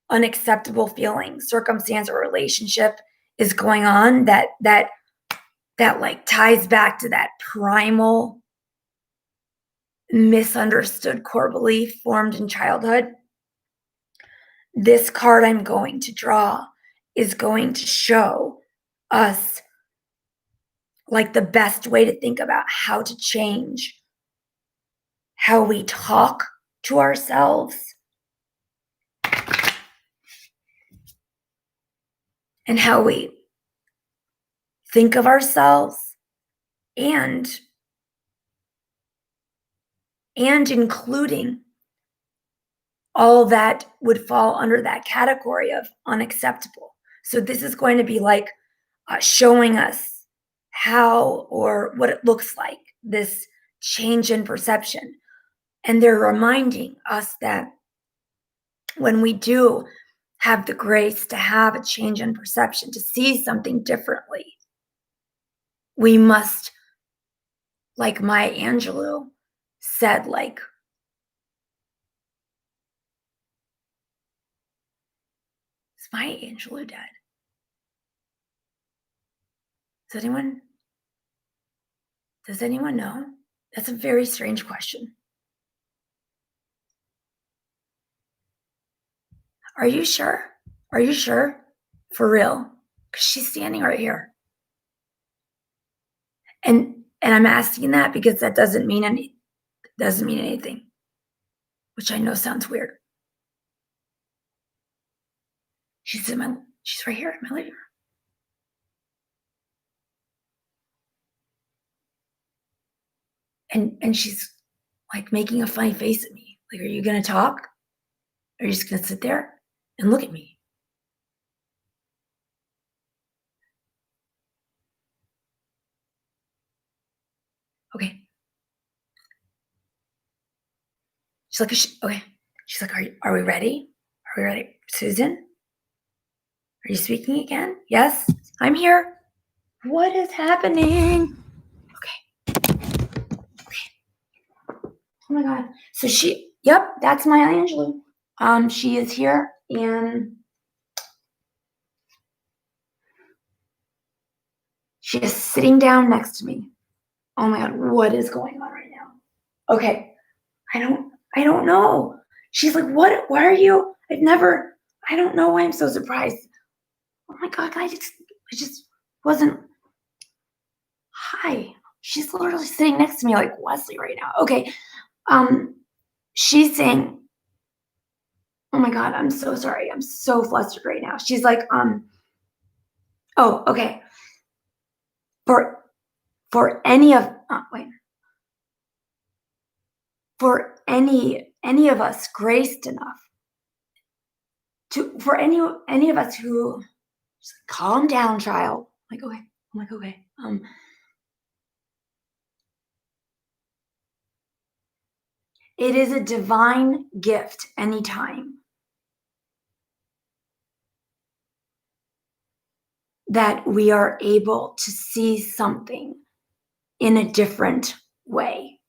unacceptable feeling, circumstance, or relationship is going on that like ties back to that primal misunderstood core belief formed in childhood. This card I'm going to draw is going to show us like the best way to think about how to change how we talk to ourselves and how we think of ourselves, and including all that would fall under that category of unacceptable. So this is going to be like showing us how or what it looks like, this change in perception. And they're reminding us that when we do have the grace to have a change in perception, to see something differently, we must, like Maya Angelou said, like, is Maya Angelou dead? Does anyone know? That's a very strange question. Are you sure? Are you sure? For real? Because she's standing right here. And I'm asking that because that doesn't mean anything, which I know sounds weird. She's right here in my living room. And she's like making a funny face at me. Like, are you gonna talk? Are you just gonna sit there and look at me? Okay. She's like, okay. She's like, are we ready? Are we ready? Susan? Are you speaking again? Yes, I'm here. What is happening? Okay. Oh my God. So yep, that's my Angelou. She is here and she is sitting down next to me. Oh my God, what is going on right now? Okay. I don't know. She's like, why are you? I don't know why I'm so surprised. Oh my God, I just wasn't. Hi. She's literally sitting next to me like Wesley right now. Okay. She's saying, oh my God, I'm so sorry. I'm so flustered right now. She's like, oh, okay. For any of for any of us graced enough for any of us who just calm down, child. I'm like, okay. It is a divine gift anytime that we are able to see something in a different way.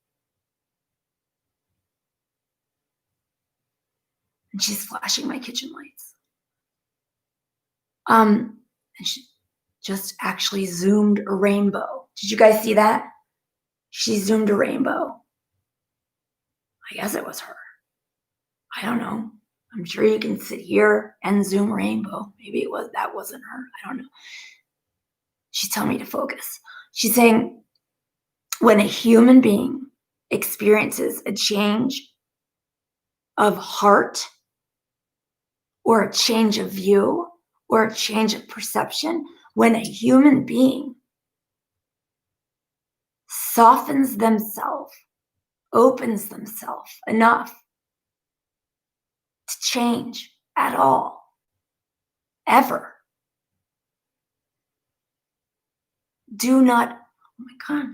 And she's flashing my kitchen lights. And she just actually zoomed a rainbow. Did you guys see that? She zoomed a rainbow. I guess it was her. I don't know. I'm sure you can sit here and zoom rainbow. Maybe that wasn't her. I don't know. She's telling me to focus. She's saying, when a human being experiences a change of heart or a change of view or a change of perception, when a human being softens themselves, opens themselves enough to change at all, ever, do not, oh my God,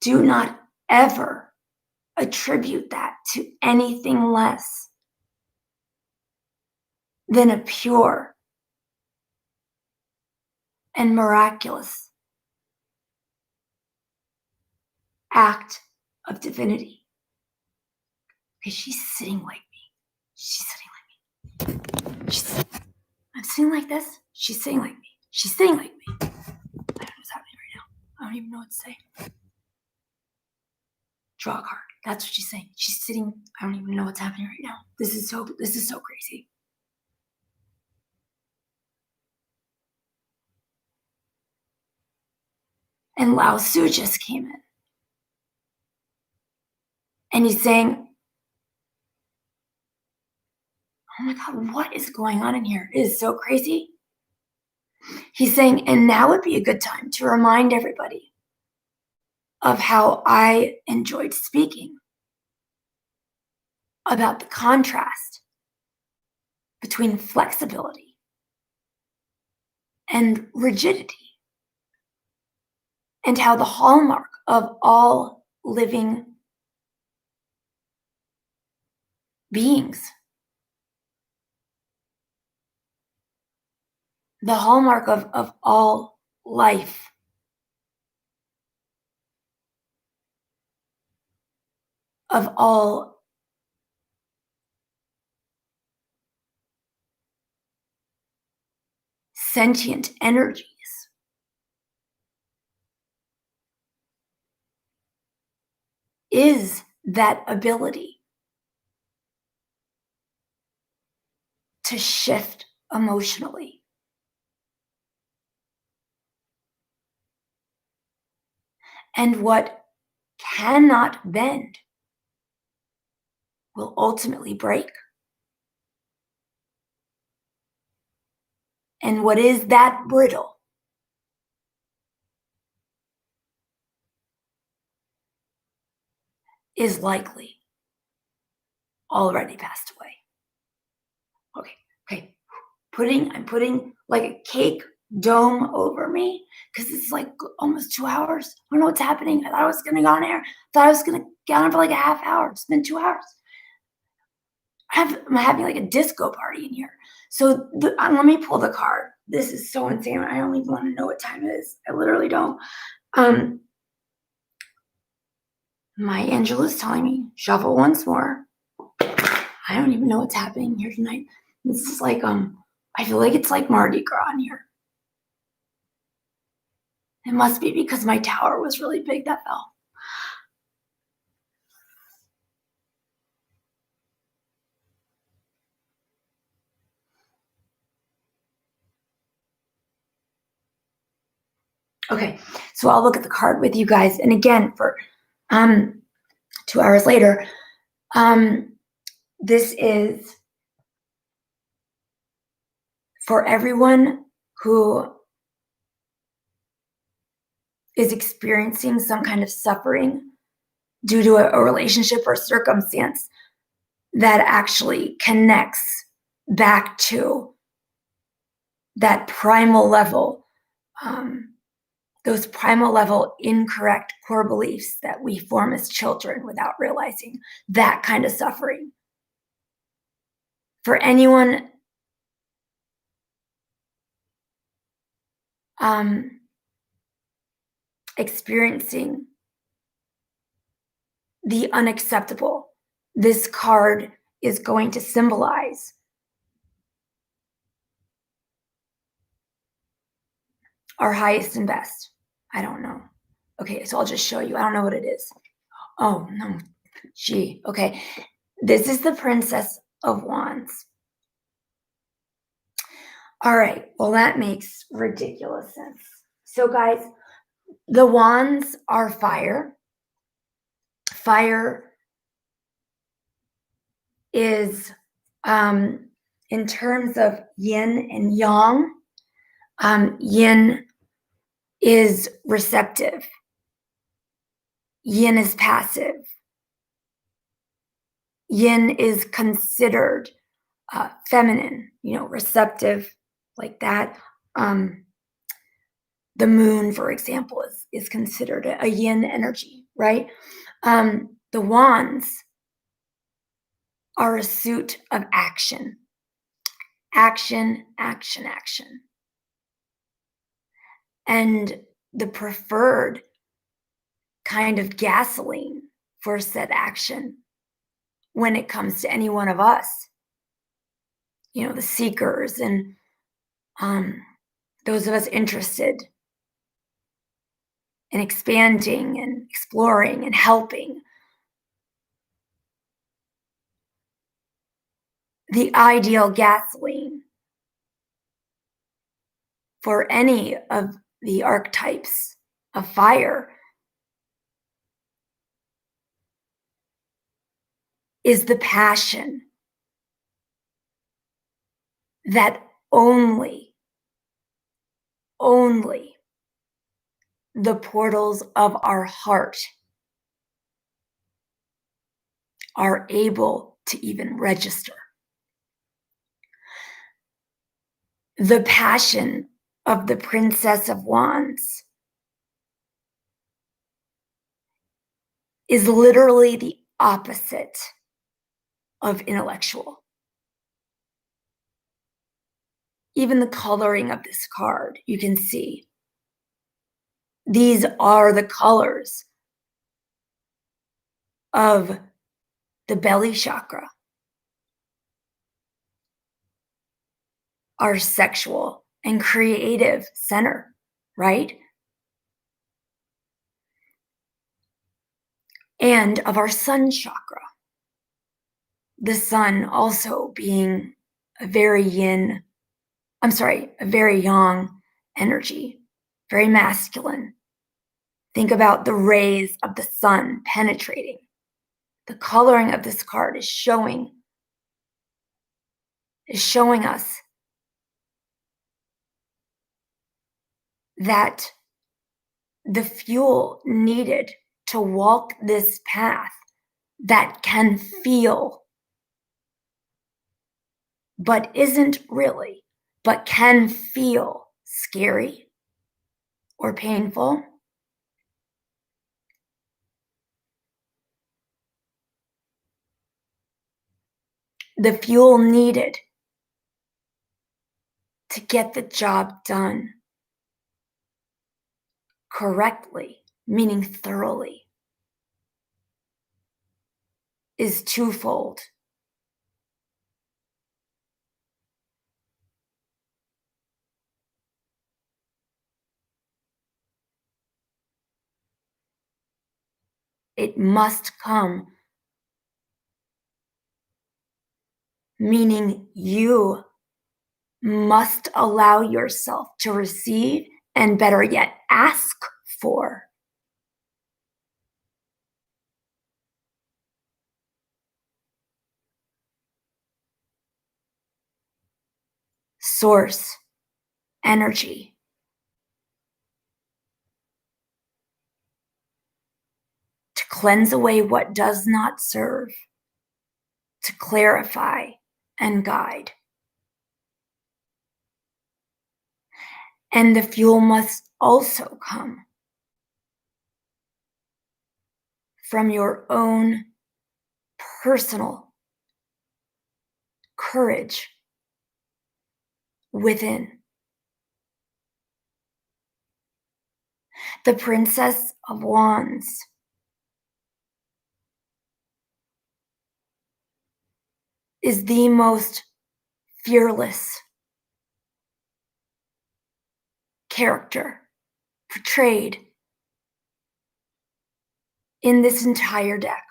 do not ever attribute that to anything less than a pure and miraculous act of divinity. Okay, she's sitting like me. She's sitting like me. I'm sitting like this. She's sitting like me. She's sitting like me. I don't know what's happening right now. I don't even know what to say. Draw a card. That's what she's saying. She's sitting. I don't even know what's happening right now. This is so crazy. And Lao Tzu just came in. And he's saying, oh my God, what is going on in here? It is so crazy. He's saying, and now would be a good time to remind everybody of how I enjoyed speaking about the contrast between flexibility and rigidity, and how the hallmark of all living beings, the hallmark of all life, of all sentient energies, is that ability to shift emotionally. And what cannot bend will ultimately break. And what is that brittle is likely already passed away. Okay. I'm putting like a cake dome over me because it's like almost 2 hours. I don't know what's happening. I thought I was going to go on air. I thought I was going to get on for like a half hour. It's been 2 hours. I'm having like a disco party in here. So let me pull the card. This is so insane. I don't even want to know what time it is. I literally don't. My Angelou is telling me, shuffle once more. I don't even know what's happening here tonight. This is like, I feel like it's like Mardi Gras in here. It must be because my tower was really big that fell. Okay, so I'll look at the card with you guys. And again, for 2 hours later, this is for everyone who is experiencing some kind of suffering due to a relationship or circumstance that actually connects back to that primal level, those primal level incorrect core beliefs that we form as children without realizing, that kind of suffering. For anyone experiencing the unacceptable, this card is going to symbolize our highest and best. I don't know. Okay, so I'll just show you. I don't know what it is. Oh, no. Gee, okay. This is the Princess of Wands. All right, well, that makes ridiculous sense. So, guys, the wands are fire. Fire is, in terms of yin and yang, yin is receptive. Yin is passive. Yin is considered feminine, receptive, like that. The moon, for example, is considered a yin energy, right? The wands are a suit of action. Action, action, action. And the preferred kind of gasoline for said action when it comes to any one of us, the seekers and those of us interested in expanding and exploring and helping. The ideal gasoline for any of the archetypes of fire is the passion that only the portals of our heart are able to even register. The passion of the Princess of Wands is literally the opposite of intellectual. Even the coloring of this card, you can see. These are the colors of the belly chakra, our sexual and creative center, right? and of our sun chakra. The sun also being a very a very yang energy, very masculine. Think about the rays of the sun penetrating. The coloring of this card is showing us that the fuel needed to walk this path that can feel, but isn't really, but can feel scary or painful. The fuel needed to get the job done correctly, meaning thoroughly, is twofold. It must come, meaning you must allow yourself to receive, and better yet, ask for source energy to cleanse away what does not serve, to clarify and guide. And the fuel must also come from your own personal courage within. The Princess of Wands is the most fearless character portrayed in this entire deck.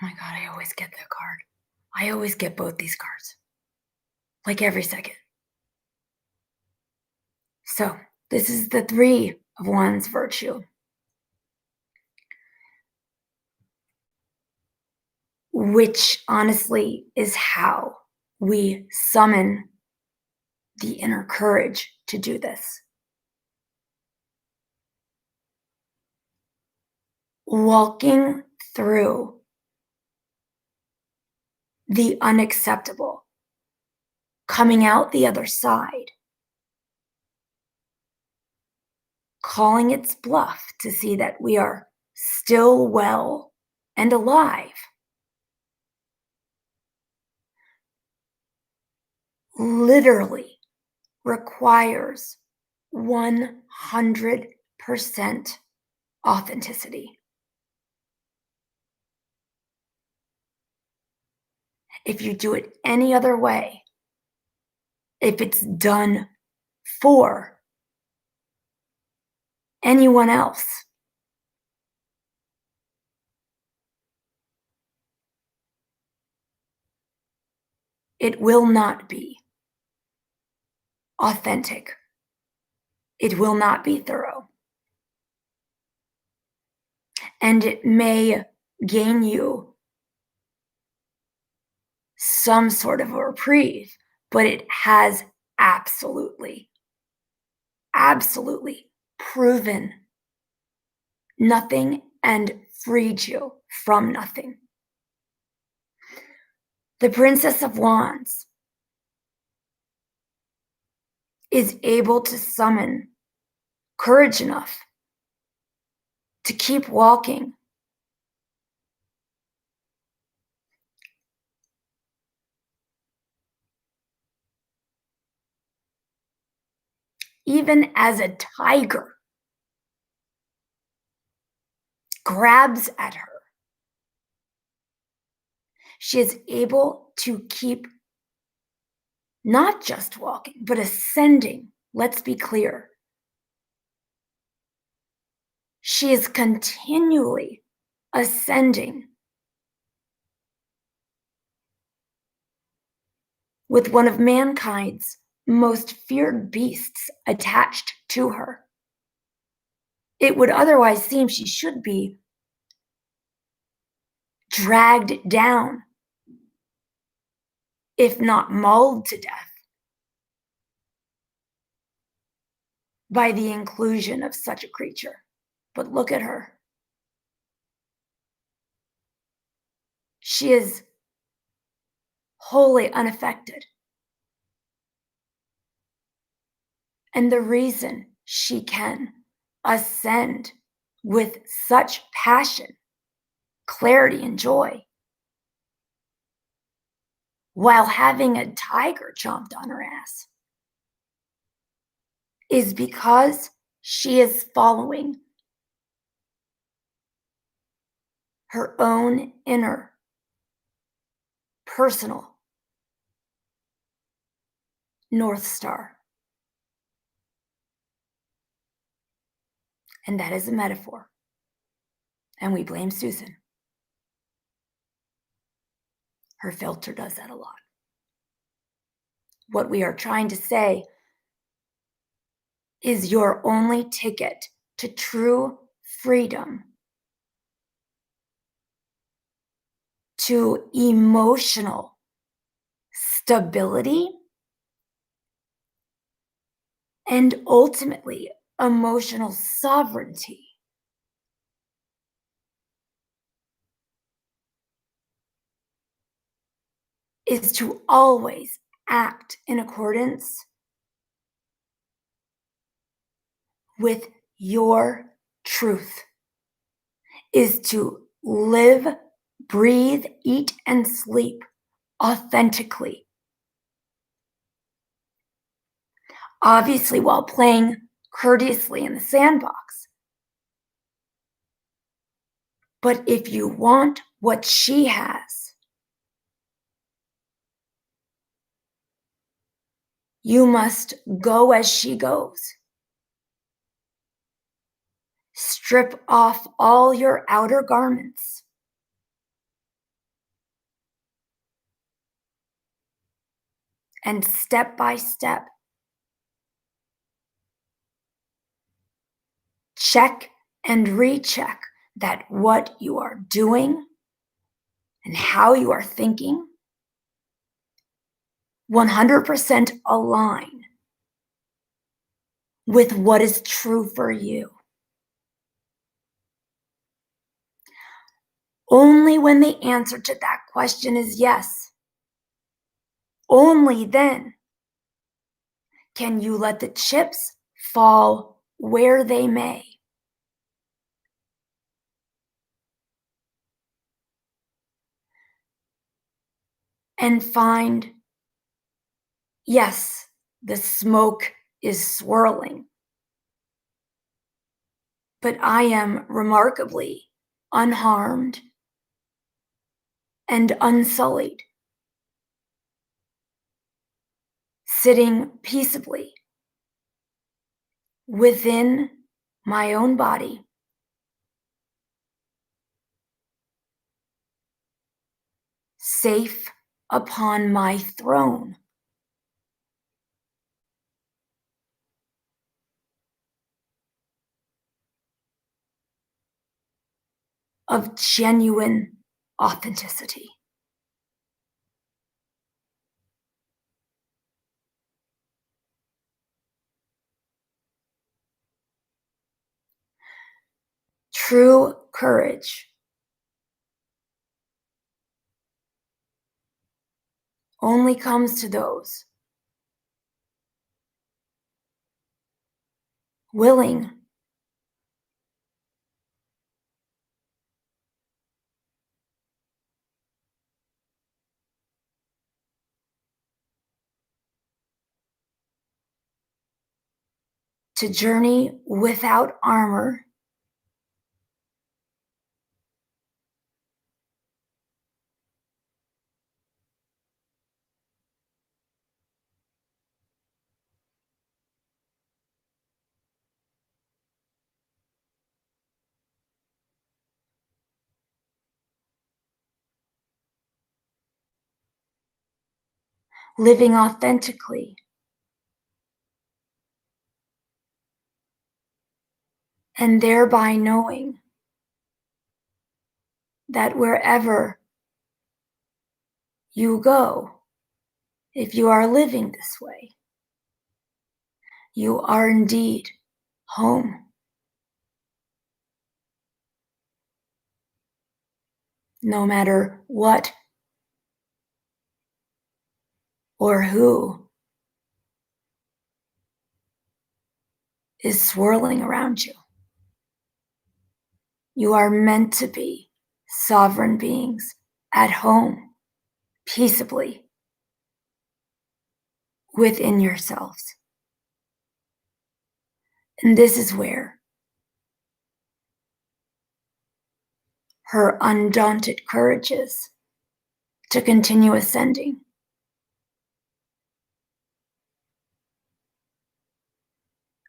Oh my God, I always get that card. I always get both these cards, like every second. So this is the Three of Wands virtue, which honestly is how we summon the inner courage to do this. Walking through the unacceptable, coming out the other side, calling its bluff to see that we are still well and alive, literally requires 100% authenticity. If you do it any other way, if it's done for anyone else, it will not be authentic. It will not be thorough. And it may gain you some sort of a reprieve, but it has absolutely proven nothing and freed you from nothing. The Princess of Wands is able to summon courage enough to keep walking, even as a tiger grabs at her. she is able to keep not just walking, but ascending. Let's be clear. She is continually ascending with one of mankind's most feared beasts attached to her. It would otherwise seem she should be dragged down, if not mauled to death, by the inclusion of such a creature. But look at her. She is wholly unaffected. And the reason she can ascend with such passion, clarity, and joy while having a tiger chomped on her ass is because she is following her own inner personal North Star. And that is a metaphor. And we blame Susan. Her filter does that a lot. What we are trying to say is your only ticket to true freedom, to emotional stability, and ultimately emotional sovereignty is to always act in accordance with your truth, is to live, breathe, eat, and sleep authentically. Obviously, while playing courteously in the sandbox. But if you want what she has, you must go as she goes. Strip off all your outer garments. And step by step, check and recheck that what you are doing and how you are thinking 100% align with what is true for you. Only when the answer to that question is yes, only then can you let the chips fall where they may. And find, yes, the smoke is swirling, but I am remarkably unharmed and unsullied, sitting peaceably within my own body, safe upon my throne. Of genuine authenticity. True courage only comes to those willing to journey without armor, living authentically, and thereby knowing that wherever you go, if you are living this way, you are indeed home. No matter what or who is swirling around you. You are meant to be sovereign beings at home, peaceably, within yourselves. And this is where her undaunted courage is to continue ascending.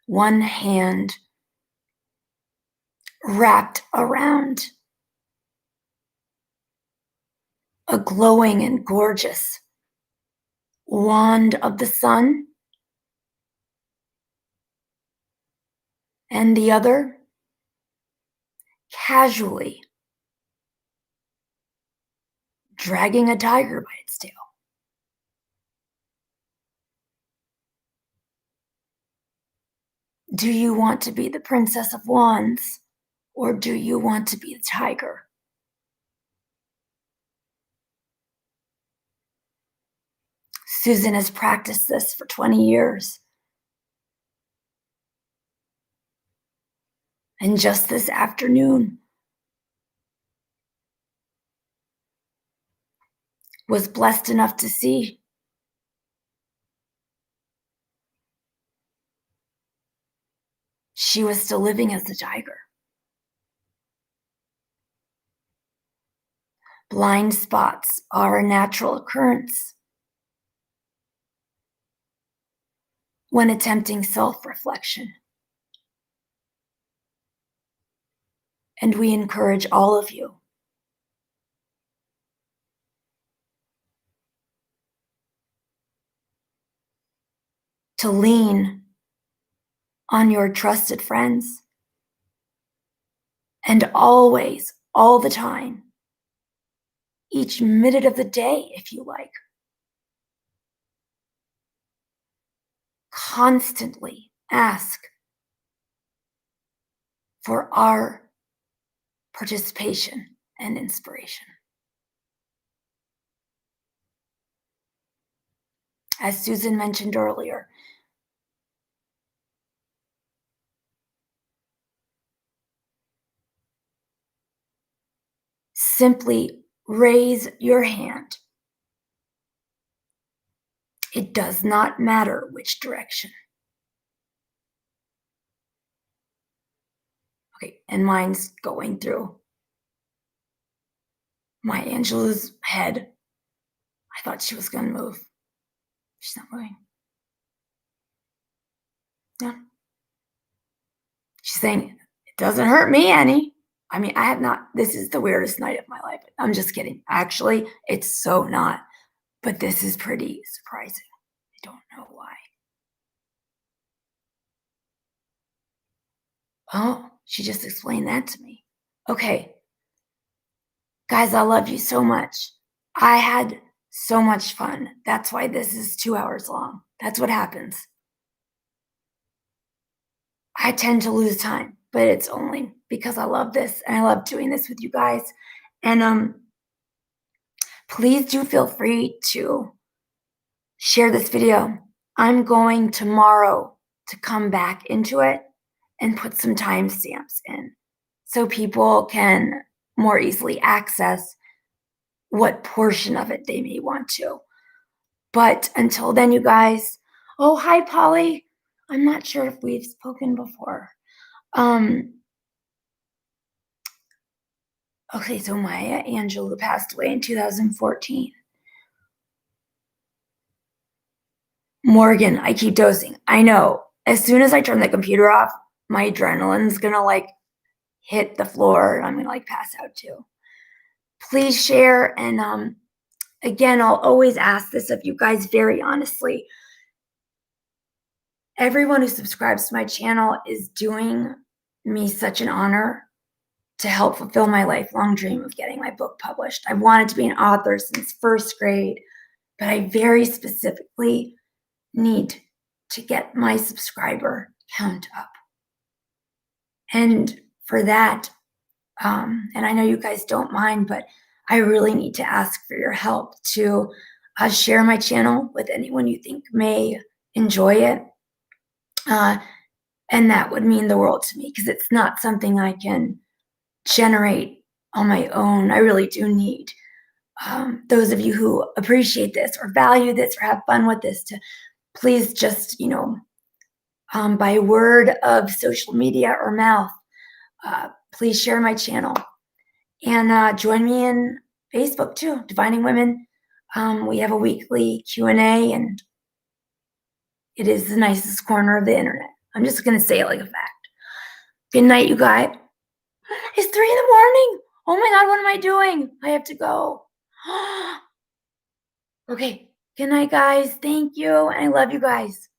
One hand wrapped around a glowing and gorgeous wand of the sun, and the other casually dragging a tiger by its tail. Do you want to be the Princess of Wands, or do you want to be the tiger? Susan has practiced this for 20 years. And just this afternoon was blessed enough to see she was still living as the tiger. Blind spots are a natural occurrence when attempting self-reflection. And we encourage all of you to lean on your trusted friends, and always, all the time, each minute of the day, if you like, constantly ask for our participation and inspiration. As Susan mentioned earlier, simply raise your hand. It does not matter which direction. Okay, and mine's going through my Angelou's head. I thought she was going to move. She's not moving. No. She's saying, it doesn't hurt me any. I mean, I have not, this is the weirdest night of my life. I'm just kidding. Actually, it's so not. But this is pretty surprising. I don't know why. Oh, she just explained that to me. Okay. Guys, I love you so much. I had so much fun. That's why this is 2 hours long. That's what happens. I tend to lose time, but it's only because I love this and I love doing this with you guys. And please do feel free to share this video. I'm going tomorrow to come back into it and put some timestamps in so people can more easily access what portion of it they may want to. But until then, you guys, oh, hi, Polly. I'm not sure if we've spoken before. Okay, so Maya Angelou passed away in 2014. Morgan, I keep dosing. I know. As soon as I turn the computer off, my adrenaline's gonna like hit the floor and I'm gonna like pass out too. Please share and again, I'll always ask this of you guys very honestly. Everyone who subscribes to my channel is doing me such an honor to help fulfill my lifelong dream of getting my book published. I wanted to be an author since first grade, but I very specifically need to get my subscriber count up. And for that, and I know you guys don't mind, but I really need to ask for your help to share my channel with anyone you think may enjoy it. And that would mean the world to me because it's not something I can generate on my own. I really do need those of you who appreciate this or value this or have fun with this to please just, by word of social media or mouth, please share my channel and join me in Facebook too, Divining Women. We have a weekly Q&A and it is the nicest corner of the internet. I'm just going to say it like a fact. Good night, you guys. It's 3 in the morning. Oh my God, what am I doing? I have to go. Okay. Good night, guys. Thank you. I love you guys.